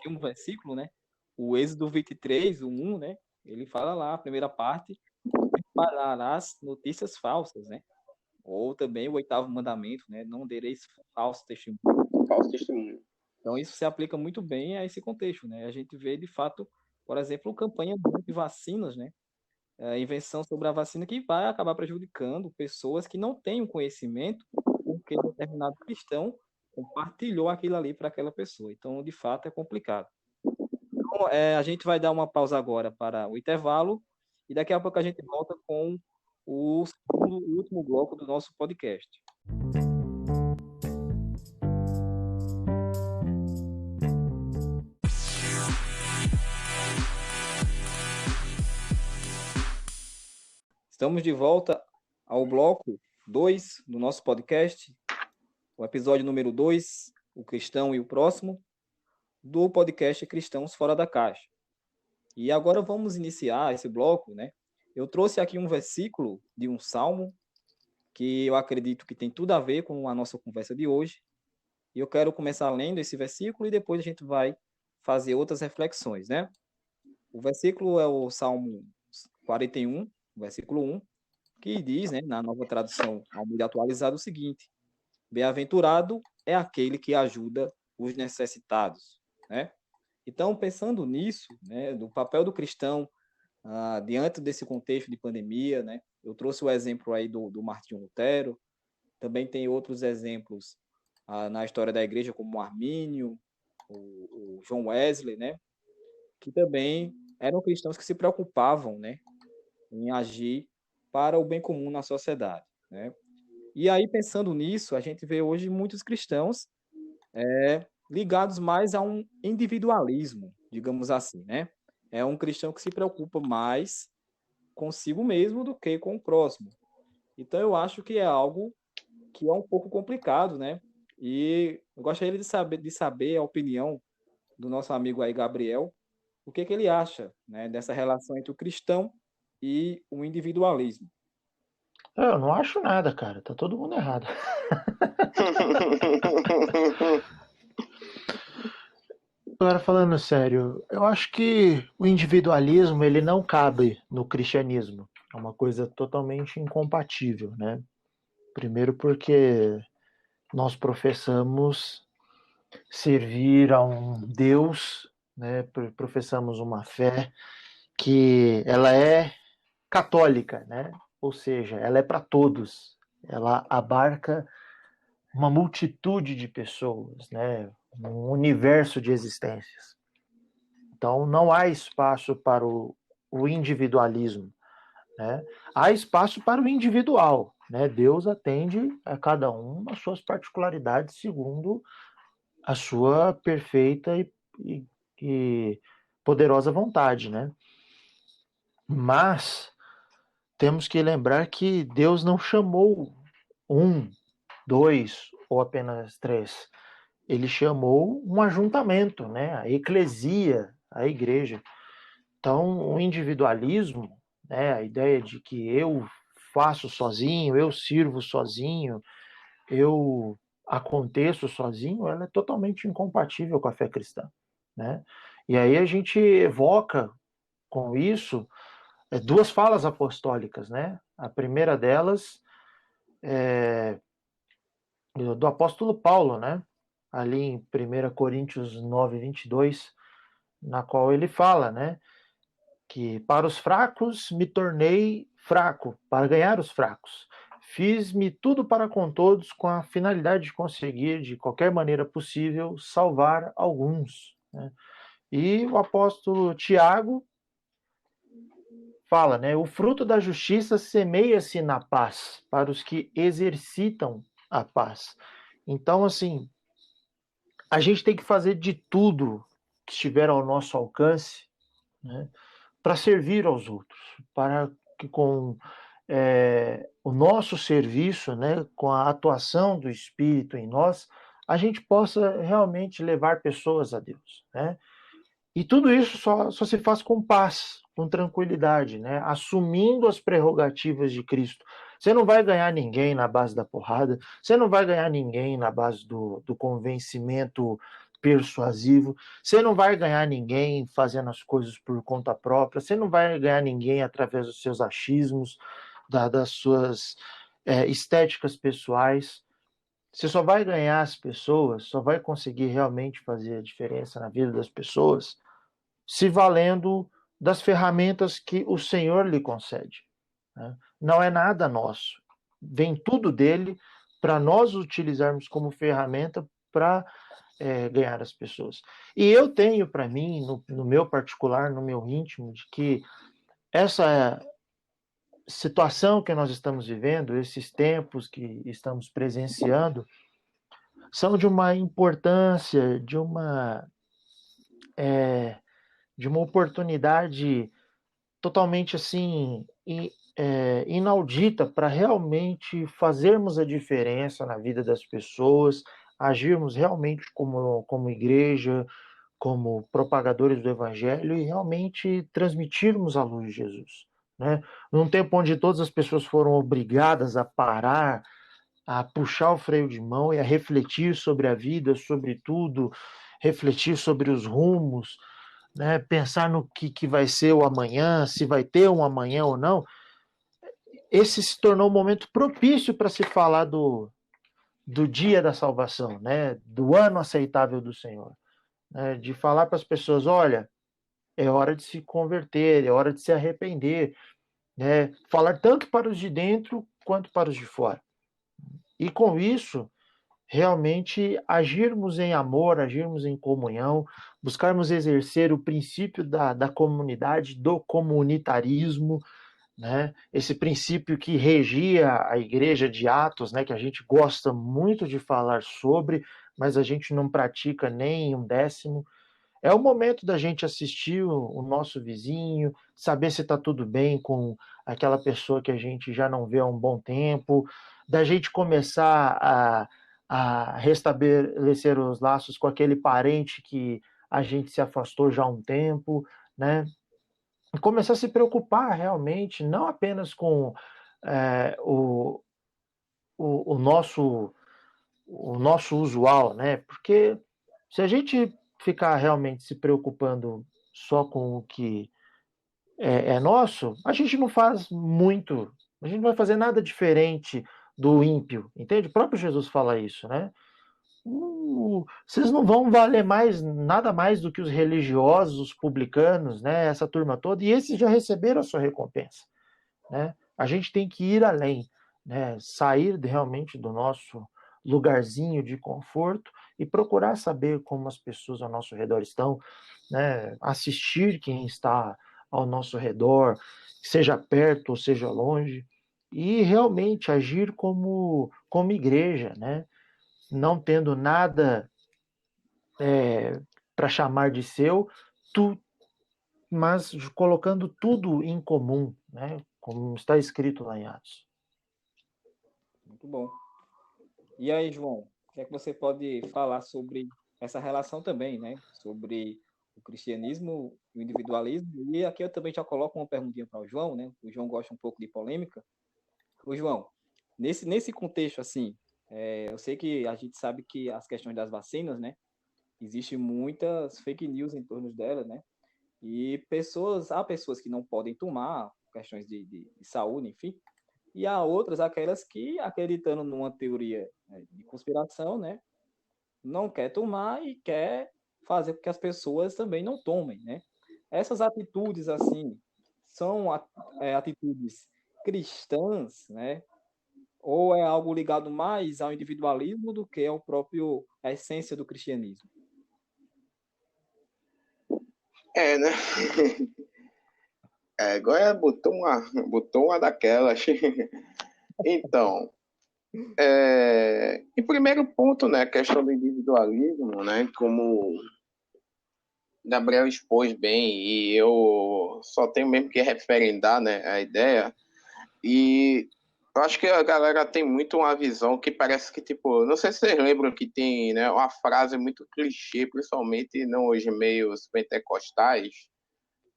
tem um versículo, né? O Êxodo 23, o 1, né? Ele fala lá, a primeira parte, espalharás notícias falsas, né? Ou também o oitavo mandamento, né? Não dareis falso testemunho. Falso testemunho. Então, isso se aplica muito bem a esse contexto, né? A gente vê, de fato, por exemplo, campanha de vacinas, né? A invenção sobre a vacina que vai acabar prejudicando pessoas que não têm o conhecimento porque determinado cristão compartilhou aquilo ali para aquela pessoa. Então, de fato, é complicado. Então, a gente vai dar uma pausa agora para o intervalo e daqui a pouco a gente volta com o segundo e último bloco do nosso podcast. Estamos de volta ao bloco 2 do nosso podcast, o episódio número 2, o cristão e o próximo, do podcast Cristãos Fora da Caixa. E agora vamos iniciar esse bloco, né? Eu trouxe aqui um versículo de um salmo que eu acredito que tem tudo a ver com a nossa conversa de hoje. E eu quero começar lendo esse versículo e depois a gente vai fazer outras reflexões, né? O versículo é o Salmo 41, versículo 1, que diz, né, na nova tradução Almeida atualizada, o seguinte: bem-aventurado é aquele que ajuda os necessitados, né? Então, pensando nisso, né, do papel do cristão diante desse contexto de pandemia, né? Eu trouxe o exemplo aí do Martinho Lutero, também tem outros exemplos na história da igreja, como o Armínio, o John Wesley, né? Que também eram cristãos que se preocupavam, né, em agir para o bem comum na sociedade, né? E aí, pensando nisso, a gente vê hoje muitos cristãos ligados mais a um individualismo, digamos assim, né? É um cristão que se preocupa mais consigo mesmo do que com o próximo. Então, eu acho que é algo que é um pouco complicado, né? E eu gostaria de saber a opinião do nosso amigo aí, Gabriel, o que ele acha, né, dessa relação entre o cristão e o individualismo. Eu não acho nada, cara. Tá todo mundo errado. Agora, falando sério, eu acho que o individualismo ele não cabe no cristianismo. É uma coisa totalmente incompatível, né? Primeiro porque nós professamos servir a um Deus, né? Professamos uma fé que ela é católica, né? Ou seja, ela é para todos. Ela abarca uma multitude de pessoas, né? Um universo de existências. Então, não há espaço para o individualismo, né? Há espaço para o individual, né? Deus atende a cada um as suas particularidades segundo a sua perfeita e poderosa vontade, né? Mas temos que lembrar que Deus não chamou um, dois ou apenas três. Ele chamou um ajuntamento, né? A eclesia, a igreja. Então, o individualismo, né? A ideia de que eu faço sozinho, eu sirvo sozinho, eu aconteço sozinho, ela é totalmente incompatível com a fé cristã, né? E aí a gente evoca com isso duas falas apostólicas, né? A primeira delas é do apóstolo Paulo, né? Ali em 1 Coríntios 9:22, na qual ele fala, né? Que para os fracos me tornei fraco, para ganhar os fracos. Fiz-me tudo para com todos, com a finalidade de conseguir, de qualquer maneira possível, salvar alguns, né? E o apóstolo Tiago fala, né? O fruto da justiça semeia-se na paz, para os que exercitam a paz. Então, assim, a gente tem que fazer de tudo que estiver ao nosso alcance, né, para servir aos outros, para que com o nosso serviço, né, com a atuação do Espírito em nós, a gente possa realmente levar pessoas a Deus, né? E tudo isso só se faz com paz, com tranquilidade, né? Assumindo as prerrogativas de Cristo. Você não vai ganhar ninguém na base da porrada, você não vai ganhar ninguém na base do convencimento persuasivo, você não vai ganhar ninguém fazendo as coisas por conta própria, você não vai ganhar ninguém através dos seus achismos, das suas estéticas pessoais. Você só vai ganhar as pessoas, só vai conseguir realmente fazer a diferença na vida das pessoas se valendo das ferramentas que o Senhor lhe concede, né? Não é nada nosso. Vem tudo dele para nós utilizarmos como ferramenta para ganhar as pessoas. E eu tenho para mim, no meu particular, no meu íntimo, de que essa situação que nós estamos vivendo, esses tempos que estamos presenciando, são de uma importância, de uma oportunidade totalmente assim inaudita para realmente fazermos a diferença na vida das pessoas, agirmos realmente como igreja, como propagadores do Evangelho e realmente transmitirmos a luz de Jesus, né? Num tempo onde todas as pessoas foram obrigadas a parar, a puxar o freio de mão e a refletir sobre a vida, sobre tudo, refletir sobre os rumos, né? Pensar no que vai ser o amanhã, se vai ter um amanhã ou não. Esse se tornou um momento propício para se falar do dia da salvação, né? Do ano aceitável do Senhor, né? De falar para as pessoas, olha, é hora de se converter, é hora de se arrepender, né? Falar tanto para os de dentro quanto para os de fora. E com isso, realmente agirmos em amor, agirmos em comunhão, buscarmos exercer o princípio da comunidade, do comunitarismo, né? Esse princípio que regia a igreja de Atos, né? Que a gente gosta muito de falar sobre, mas a gente não pratica nem um décimo. É o momento da gente assistir o nosso vizinho, saber se está tudo bem com aquela pessoa que a gente já não vê há um bom tempo, da gente começar a restabelecer os laços com aquele parente que a gente se afastou já há um tempo, né? E começar a se preocupar realmente, não apenas com é, o, o nosso usual, né? Porque se a gente ficar realmente se preocupando só com o que é nosso, a gente não faz muito, a gente não vai fazer nada diferente do ímpio, entende? O próprio Jesus fala isso, né? Vocês não vão valer mais nada mais do que os religiosos, os publicanos, né? Essa turma toda, e esses já receberam a sua recompensa, né? A gente tem que ir além, né? Sair realmente do nosso lugarzinho de conforto e procurar saber como as pessoas ao nosso redor estão, né? Assistir quem está ao nosso redor, seja perto ou seja longe, e realmente agir como igreja, né? Não tendo nada para chamar de seu, mas colocando tudo em comum, né? Como está escrito lá em Atos. Muito bom. E aí, João, o que é que você pode falar sobre essa relação também, né? Sobre o cristianismo, o individualismo. E aqui eu também já coloco uma perguntinha para o João, né? O João gosta um pouco de polêmica. O João, nesse contexto, assim, eu sei que a gente sabe que as questões das vacinas, né? Existem muitas fake news em torno delas, né? E há pessoas que não podem tomar, questões de saúde, enfim, e há outras, aquelas que, acreditando numa teoria, né, de conspiração, né, não quer tomar e quer fazer com que as pessoas também não tomem, né? Essas atitudes, assim, são atitudes cristãs, né? Ou é algo ligado mais ao individualismo do que ao próprio, a essência do cristianismo? Né? Agora botou uma daquelas. Então, em primeiro ponto, né, a questão do individualismo, né, como Gabriel expôs bem, e eu só tenho mesmo que referendar, né, a ideia, e eu acho que a galera tem muito uma visão que parece que, tipo, não sei se vocês lembram que tem, né, uma frase muito clichê, principalmente não hoje meios pentecostais,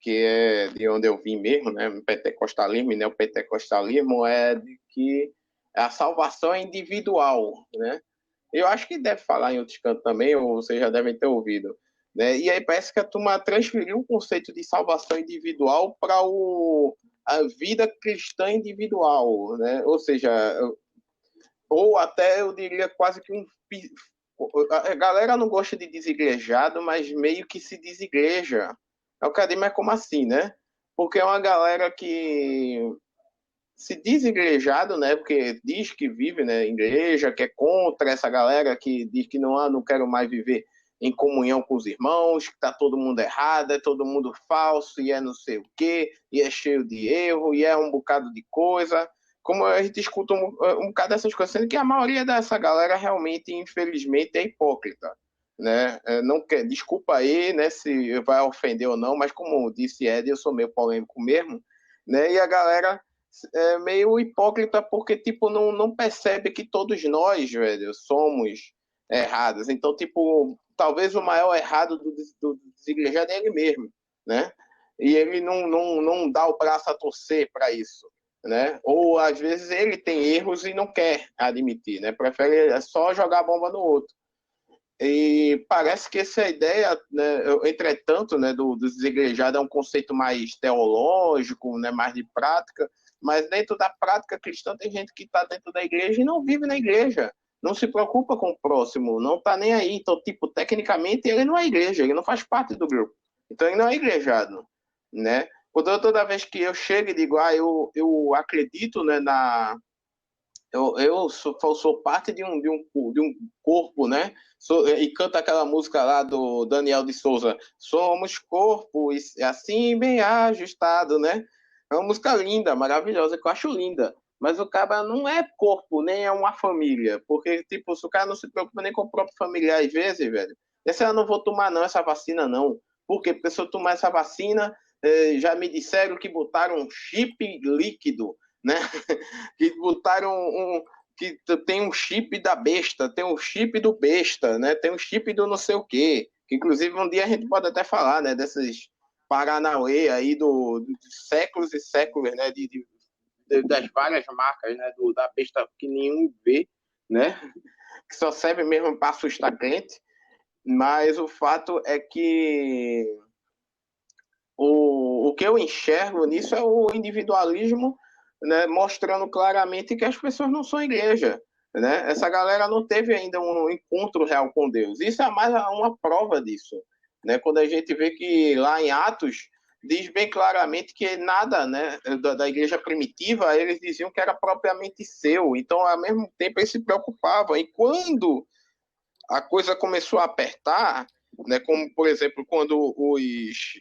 que é de onde eu vim mesmo, né, pentecostalismo, né, o pentecostalismo é de que a salvação é individual, né? Eu acho que deve falar em outros cantos também, ou vocês já devem ter ouvido, né? E aí parece que a turma transferiu o conceito de salvação individual para a vida cristã individual, né? Ou seja, ou até eu diria quase que a galera não gosta de desigrejado, mas meio que se desigreja. Eu quero dizer, mas como assim, né? Porque é uma galera que se diz igrejado, né? Porque diz que vive, né, em igreja, que é contra essa galera que diz que não quero mais viver em comunhão com os irmãos, que tá todo mundo errado, é todo mundo falso, e é não sei o quê, e é cheio de erro, e é um bocado de coisa. Como a gente escuta um bocado dessas coisas, sendo que a maioria dessa galera realmente, infelizmente, é hipócrita. Né? Não quer, desculpa aí, né, se vai ofender ou não, mas como disse Ed, eu sou meio polêmico mesmo, né? E a galera meio hipócrita porque, tipo, não percebe que todos nós, velho, somos errados. Então, tipo, talvez o maior errado do desigrejado é ele mesmo, né? E ele não dá o braço a torcer para isso, né? Ou, às vezes, ele tem erros e não quer admitir, né? Prefere só jogar a bomba no outro. E parece que essa ideia, né, entretanto, né, do desigrejado é um conceito mais teológico, né, mais de prática, mas dentro da prática cristã tem gente que está dentro da igreja e não vive na igreja, não se preocupa com o próximo, não está nem aí. Então, tipo, tecnicamente ele não é igreja, ele não faz parte do grupo. Então ele não é igrejado, né? Toda vez que eu chego e digo, eu acredito, né, eu sou parte de um corpo, né? E canta aquela música lá do Daniel de Souza, somos corpo, e assim bem ajustado, né? É uma música linda, maravilhosa, que eu acho linda. Mas o cara não é corpo, nem é uma família. Porque, tipo, se o cara não se preocupa nem com o próprio familiar, às vezes, velho, essa eu não vou tomar, não, essa vacina, não. Por quê? Porque se eu tomar essa vacina, já me disseram que botaram um chip líquido, né? Que botaram que tem um chip da besta, tem um chip do besta, né? Tem um chip do não sei o quê. Que, inclusive, um dia a gente pode até falar, né? Desses Paranauê aí de séculos e séculos, né? Das várias marcas, né? Da besta que nenhum vê, né? Que só serve mesmo para assustar crente. Mas o fato é que o que eu enxergo nisso é o individualismo, né, mostrando claramente que as pessoas não são igreja. Né? Essa galera não teve ainda um encontro real com Deus. Isso é mais uma prova disso. Né? Quando a gente vê que lá em Atos diz bem claramente que nada, né, da igreja primitiva, eles diziam que era propriamente seu. Então, ao mesmo tempo, eles se preocupavam. E quando a coisa começou a apertar, né, como, por exemplo, quando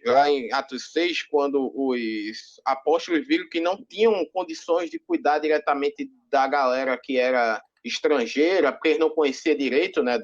lá em Atos 6, quando os apóstolos viram que não tinham condições de cuidar diretamente da galera que era estrangeira, porque eles não conheciam direito, né,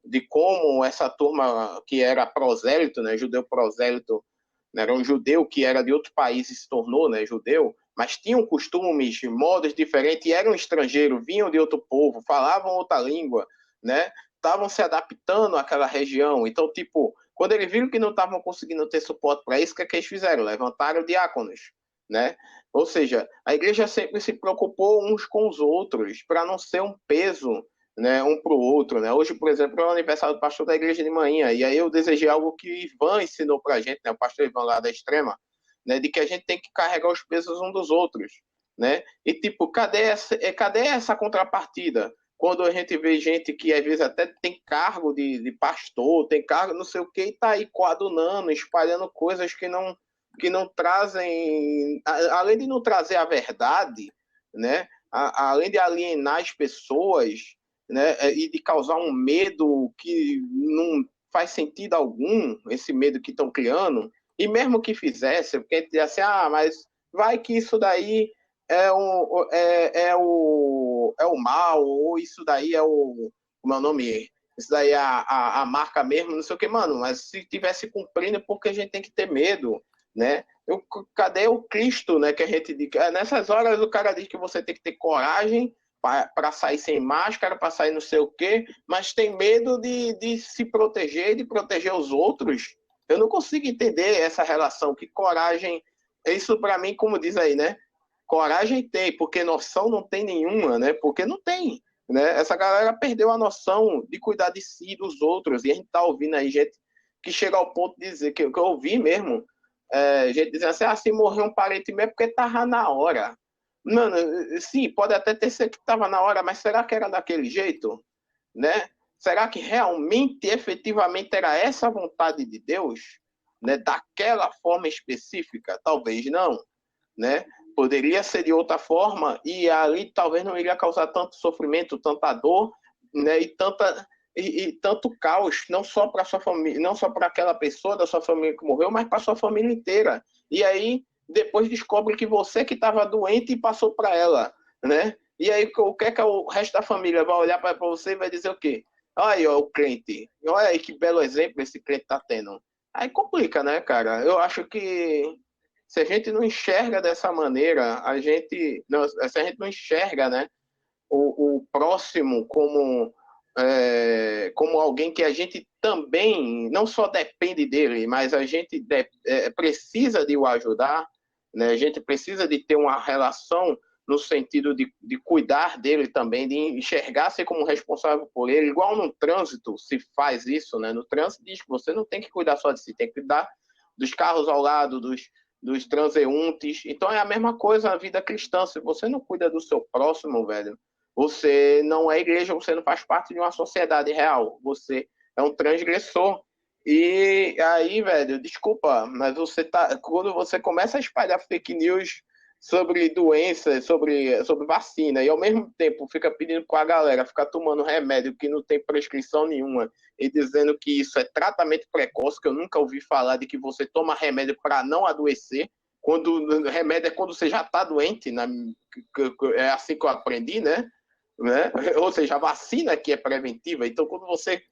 de como essa turma que era prosélito, né, judeu prosélito, né, era um judeu que era de outro país e se tornou, né, judeu, mas tinham costumes, modos diferentes, e eram estrangeiros, vinham de outro povo, falavam outra língua, né, estavam se adaptando àquela região. Então, tipo, quando eles viram que não estavam conseguindo ter suporte para isso, o que é que eles fizeram? Levantaram diáconos, né? Ou seja, a igreja sempre se preocupou uns com os outros, para não ser um peso, né, um para o outro, né? Hoje, por exemplo, é o aniversário do pastor da igreja de manhã, e aí eu desejei algo que o Ivan ensinou para a gente, né, o pastor Ivan lá da Extrema, né, de que a gente tem que carregar os pesos um dos outros, né? E tipo, cadê essa contrapartida? Quando a gente vê gente que às vezes até tem cargo de pastor, tem cargo não sei o que, e tá aí coadunando, espalhando coisas que não trazem, além de não trazer a verdade, né? Além de alienar as pessoas, né? E de causar um medo que não faz sentido algum, esse medo que estão criando, e mesmo que fizesse, porque a gente diz assim, mas vai que isso daí é o mal, ou isso daí é o meu nome, isso daí é a marca mesmo, não sei o que, mano, mas se tivesse cumprindo, porque a gente tem que ter medo, né? Cadê o Cristo, né, que a gente diz? Nessas horas o cara diz que você tem que ter coragem para sair sem máscara, para sair não sei o quê, mas tem medo de se proteger, de proteger os outros. Eu não consigo entender essa relação, que coragem, isso para mim, como diz aí, né? Coragem tem, porque noção não tem nenhuma, né? Porque não tem, né? Essa galera perdeu a noção de cuidar de si e dos outros, e a gente tá ouvindo aí gente que chega ao ponto de dizer, que eu ouvi mesmo, gente dizendo assim, se morreu um parente meu é porque tava na hora. Mano, sim, pode até ter sido que tava na hora, mas será que era daquele jeito, né? Será que realmente, efetivamente, era essa a vontade de Deus, né? Daquela forma específica? Talvez não, né? Poderia ser de outra forma e ali talvez não iria causar tanto sofrimento, tanta dor, né? E tanto caos, não só para sua família, não só para aquela pessoa da sua família que morreu, mas para sua família inteira. E aí depois descobre que você que estava doente e passou para ela, né? E aí o que é que o resto da família vai olhar para você e vai dizer o quê? Olha aí, ó, o crente, olha aí que belo exemplo esse crente está tendo. Aí complica, né, cara? Eu acho que se a gente não enxerga dessa maneira, se a gente não enxerga, né, o próximo como alguém que a gente também não só depende dele, mas a gente precisa de o ajudar, né, a gente precisa de ter uma relação no sentido de cuidar dele também, de enxergar-se como responsável por ele, igual no trânsito se faz isso, né? No trânsito diz que você não tem que cuidar só de si, tem que cuidar dos carros ao lado, dos transeuntes. Então é a mesma coisa na vida cristã. Se você não cuida do seu próximo, velho, você não é igreja, você não faz parte de uma sociedade real. Você é um transgressor. E aí, velho, desculpa, mas quando você começa a espalhar fake news sobre doenças, sobre vacina, e ao mesmo tempo fica pedindo para a galera ficar tomando remédio que não tem prescrição nenhuma, e dizendo que isso é tratamento precoce, que eu nunca ouvi falar de que você toma remédio para não adoecer, quando remédio é quando você já está doente, é assim que eu aprendi, né? Ou seja, a vacina que é preventiva. Então, quando você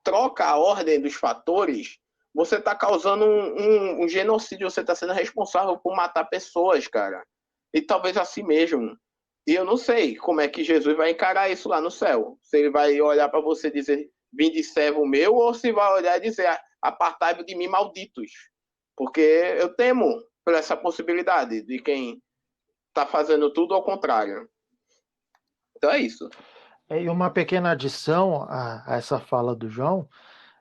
troca a ordem dos fatores, você está causando um genocídio, você está sendo responsável por matar pessoas, cara. E talvez assim mesmo. E eu não sei como é que Jesus vai encarar isso lá no céu. Se ele vai olhar para você e dizer, vinde servo meu, ou se vai olhar e dizer, apartai-vos de mim, malditos. Porque eu temo por essa possibilidade de quem está fazendo tudo ao contrário. Então é isso. E uma pequena adição a essa fala do João,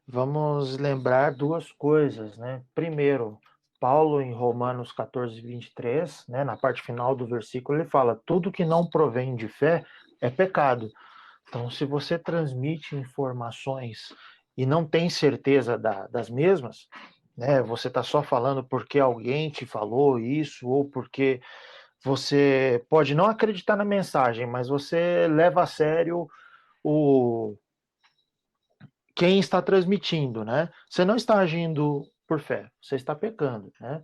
vamos lembrar duas coisas, né? Primeiro, Paulo, em Romanos 14, 23, né, na parte final do versículo, ele fala: tudo que não provém de fé é pecado. Então, se você transmite informações e não tem certeza das mesmas, né, você está só falando porque alguém te falou isso, ou porque você pode não acreditar na mensagem, mas você leva a sério o quem está transmitindo, né? Você não está agindo por fé, você está pecando, né?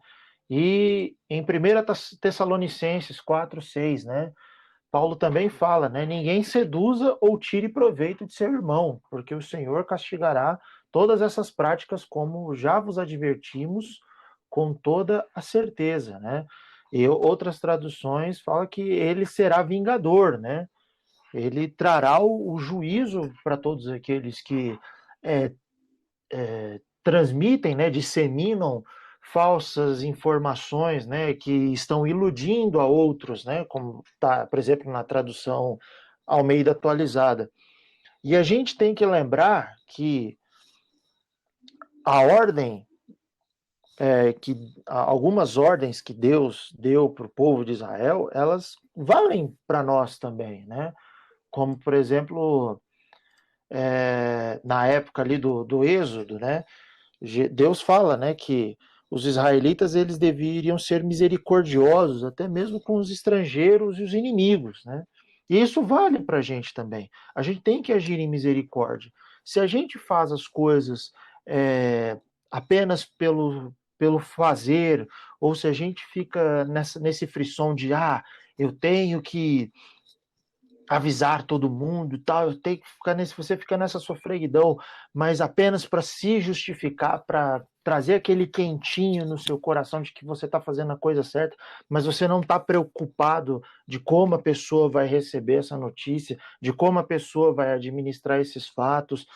E em 1 Tessalonicenses 4:6, né? Paulo também fala, né? Ninguém seduza ou tire proveito de seu irmão, porque o Senhor castigará todas essas práticas, como já vos advertimos, com toda a certeza, né? E outras traduções falam que ele será vingador, né? Ele trará o juízo para todos aqueles que é, transmitem, né, disseminam falsas informações, né, que estão iludindo a outros, né, como está, por exemplo, na tradução Almeida atualizada. E a gente tem que lembrar que a ordem, que algumas ordens que Deus deu para o povo de Israel, elas valem para nós também, né? Como, por exemplo, na época ali do Êxodo, né? Deus fala, né, que os israelitas eles deveriam ser misericordiosos até mesmo com os estrangeiros e os inimigos, né? E isso vale para a gente também. A gente tem que agir em misericórdia. Se a gente faz as coisas apenas pelo fazer, ou se a gente fica nesse frisson de eu tenho que avisar todo mundo e tal, eu tenho que ficar você fica nessa sofreguidão, mas apenas para se justificar, para trazer aquele quentinho no seu coração de que você está fazendo a coisa certa, mas você não está preocupado de como a pessoa vai receber essa notícia, de como a pessoa vai administrar esses fatos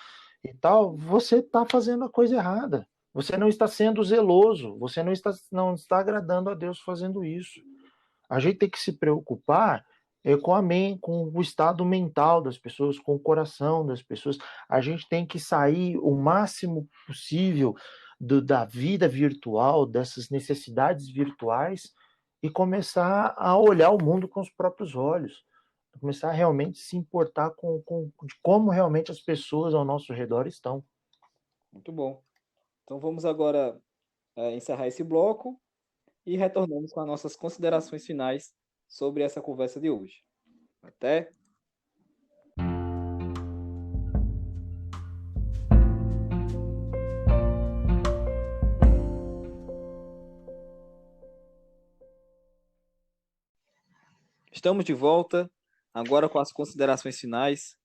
e tal, você está fazendo a coisa errada. Você não está sendo zeloso, você não está agradando a Deus fazendo isso. A gente tem que se preocupar com o estado mental das pessoas, com o coração das pessoas. A gente tem que sair o máximo possível da vida virtual, dessas necessidades virtuais, e começar a olhar o mundo com os próprios olhos. Começar a realmente se importar de como realmente as pessoas ao nosso redor estão. Muito bom. Então vamos agora encerrar esse bloco e retornamos com as nossas considerações finais sobre essa conversa de hoje. Até! Estamos de volta, agora com as considerações finais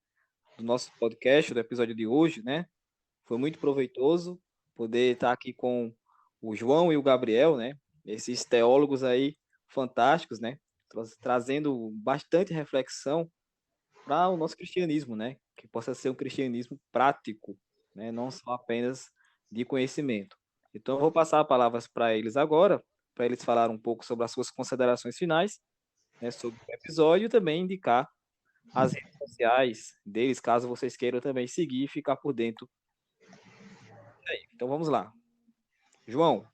do nosso podcast, do episódio de hoje, né? Foi muito proveitoso poder estar aqui com o João e o Gabriel, né? Esses teólogos aí fantásticos, né? Trazendo bastante reflexão para o nosso cristianismo, né? Que possa ser um cristianismo prático, né? Não só apenas de conhecimento. Então, eu vou passar a palavra para eles agora, para eles falarem um pouco sobre as suas considerações finais, né? Sobre o episódio e também indicar as redes sociais deles, caso vocês queiram também seguir e ficar por dentro. Então, vamos lá. João,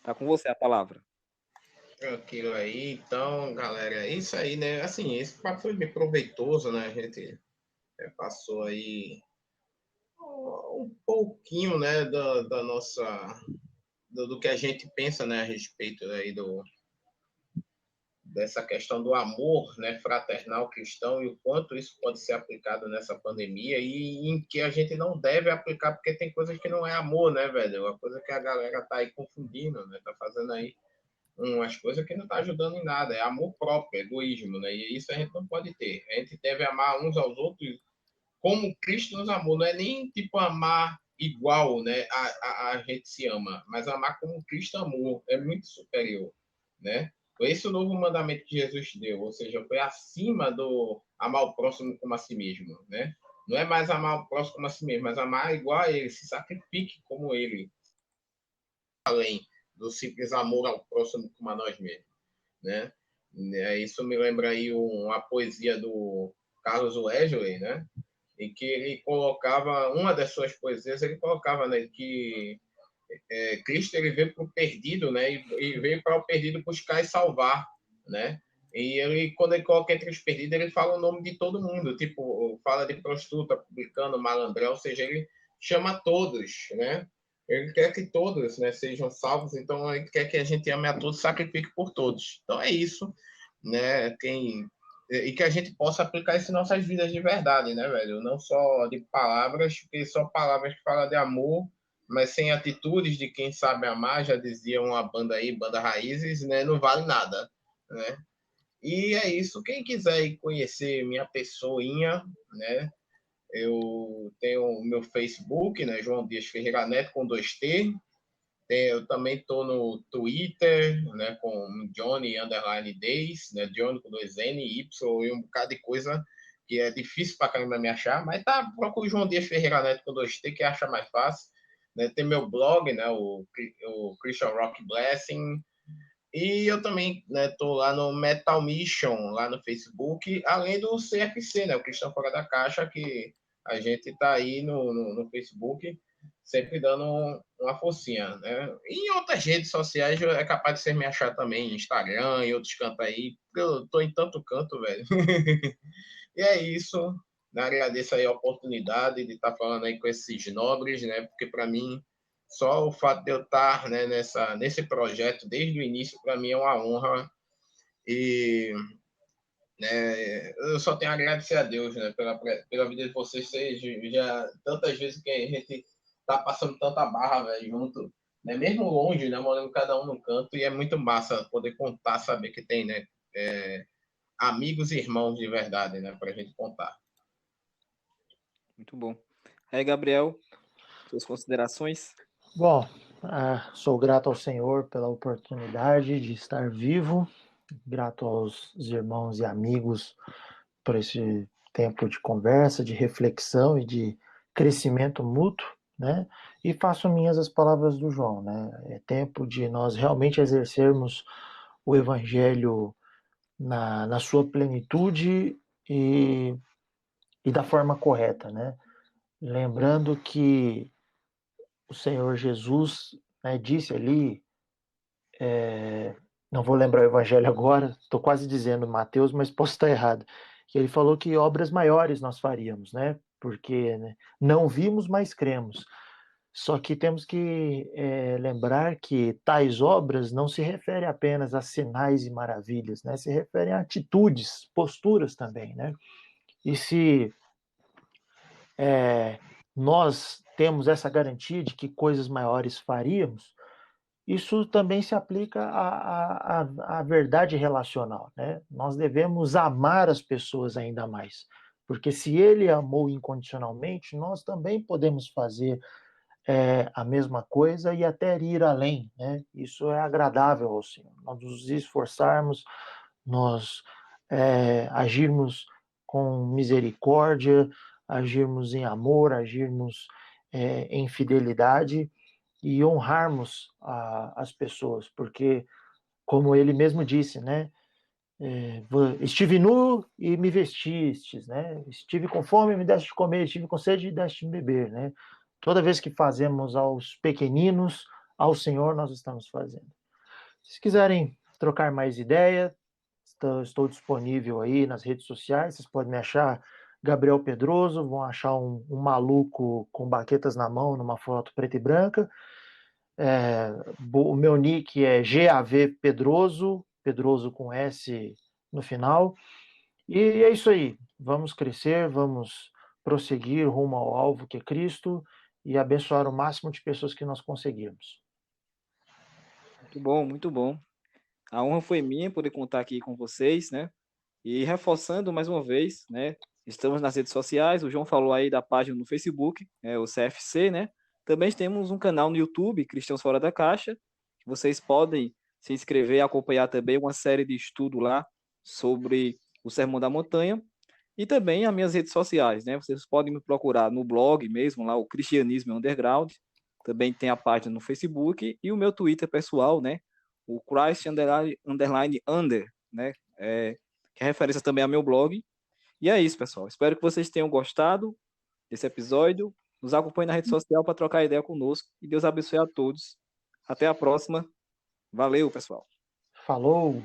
tá com você a palavra. Tranquilo aí, então, galera, é isso aí, né? Assim, esse papo foi bem proveitoso, né? A gente passou aí um pouquinho, né, da nossa, do que a gente pensa, né, a respeito aí dessa questão do amor, né, fraternal cristão e o quanto isso pode ser aplicado nessa pandemia e em que a gente não deve aplicar, porque tem coisas que não é amor, né, velho? Uma coisa que a galera tá aí confundindo, né? Tá fazendo aí umas coisas que não está ajudando em nada, é amor próprio, é egoísmo, né? E isso a gente não pode ter. A gente deve amar uns aos outros como Cristo nos amou, não é nem tipo amar igual, né? A gente se ama, mas amar como Cristo amou, é muito superior, né? Foi esse o novo mandamento que Jesus deu, ou seja, foi acima do amar o próximo como a si mesmo, né? Não é mais amar o próximo como a si mesmo, mas amar igual a ele, se sacrifique como ele, além do simples amor ao próximo como a nós mesmos, né? Isso me lembra aí uma poesia do Carlos Wesley, né? Em que ele colocava, uma das suas poesias, ele colocava, né, que Cristo ele veio para o perdido, né? E veio para o perdido buscar e salvar, né? E ele, quando ele coloca entre os perdidos, ele fala o nome de todo mundo, tipo, fala de prostituta, publicano, malandrão, ou seja, ele chama todos, né? Ele quer que todos, né, sejam salvos, então ele quer que a gente ame a todos, sacrifique por todos. Então é isso, né? e que a gente possa aplicar isso em nossas vidas de verdade, né, velho? Não só de palavras, porque só palavras que falam de amor, mas sem atitudes de quem sabe amar, já dizia uma banda aí, Banda Raízes, né? Não vale nada, né? E é isso. Quem quiser ir conhecer minha pessoinha, né? Eu tenho o meu Facebook, né? João Dias Ferreira Neto com 2T. Eu também estou no Twitter, né, com Johnny Underline Days, né, Johnny com 2N, Y e um bocado de coisa que é difícil para caramba me achar, mas tá, procura João Dias Ferreira Neto com 2T, que acha mais fácil. Né, tem meu blog, né, o Christian Rock Blessing, e eu também estou lá no Metal Mission, lá no Facebook, além do CFC, né, o Cristão Fora da Caixa, que a gente está aí no Facebook, sempre dando uma forcinha. Né? E em outras redes sociais é capaz de você me achar também, Instagram e outros cantos aí, porque eu estou em tanto canto, velho. E é isso. Agradeço aí a oportunidade de estar falando aí com esses nobres, né? Porque para mim só o fato de eu estar, né, nesse projeto desde o início, para mim é uma honra. E, né, eu só tenho a agradecer a Deus, né, pela vida de vocês. Já tantas vezes que a gente tá passando tanta barra, velho, junto, né, mesmo longe, né, morando cada um no canto, e é muito massa poder contar, saber que tem, né, amigos e irmãos de verdade, né, para a gente contar. Muito bom. Aí, Gabriel, suas considerações? Bom, sou grato ao Senhor pela oportunidade de estar vivo, grato aos irmãos e amigos por esse tempo de conversa, de reflexão e de crescimento mútuo, né? E faço minhas as palavras do João, né? É tempo de nós realmente exercermos o Evangelho na sua plenitude e da forma correta, né? Lembrando que o Senhor Jesus, né, disse ali, não vou lembrar o evangelho agora, estou quase dizendo Mateus, mas posso estar errado, que ele falou que obras maiores nós faríamos, né? Porque, né, não vimos, mas cremos. Só que temos que lembrar que tais obras não se referem apenas a sinais e maravilhas, né? Se referem a atitudes, posturas também, né? E se nós temos essa garantia de que coisas maiores faríamos, isso também se aplica à verdade relacional, né? Nós devemos amar as pessoas ainda mais, porque se ele amou incondicionalmente, nós também podemos fazer a mesma coisa e até ir além, né? Isso é agradável ao Senhor. Nós nos esforçarmos, nós agirmos com misericórdia, agirmos em amor, agirmos em fidelidade e honrarmos as pessoas, porque, como ele mesmo disse, né? Estive nu e me vestistes, né? Estive com fome e me deste de comer, estive com sede e deste de beber, né? Toda vez que fazemos aos pequeninos, ao Senhor nós estamos fazendo. Se quiserem trocar mais ideia, estou disponível aí nas redes sociais, vocês podem me achar Gabriel Pedroso, vão achar um maluco com baquetas na mão numa foto preta e branca. O meu nick é GAV Pedroso, Pedroso com S no final. E é isso aí. Vamos crescer, vamos prosseguir rumo ao alvo que é Cristo e abençoar o máximo de pessoas que nós conseguirmos. Muito bom, muito bom. A honra foi minha poder contar aqui com vocês, né? E reforçando mais uma vez, né? Estamos nas redes sociais, o João falou aí da página no Facebook, o CFC, né? Também temos um canal no YouTube, Cristãos Fora da Caixa, que vocês podem se inscrever e acompanhar também uma série de estudo lá sobre o Sermão da Montanha. E também as minhas redes sociais, né? Vocês podem me procurar no blog mesmo, lá o Cristianismo Underground. Também tem a página no Facebook e o meu Twitter pessoal, né? O Christ underline under, né? Que é referência também ao meu blog. E é isso, pessoal. Espero que vocês tenham gostado desse episódio. Nos acompanhe na rede social para trocar ideia conosco. E Deus abençoe a todos. Até a próxima. Valeu, pessoal. Falou!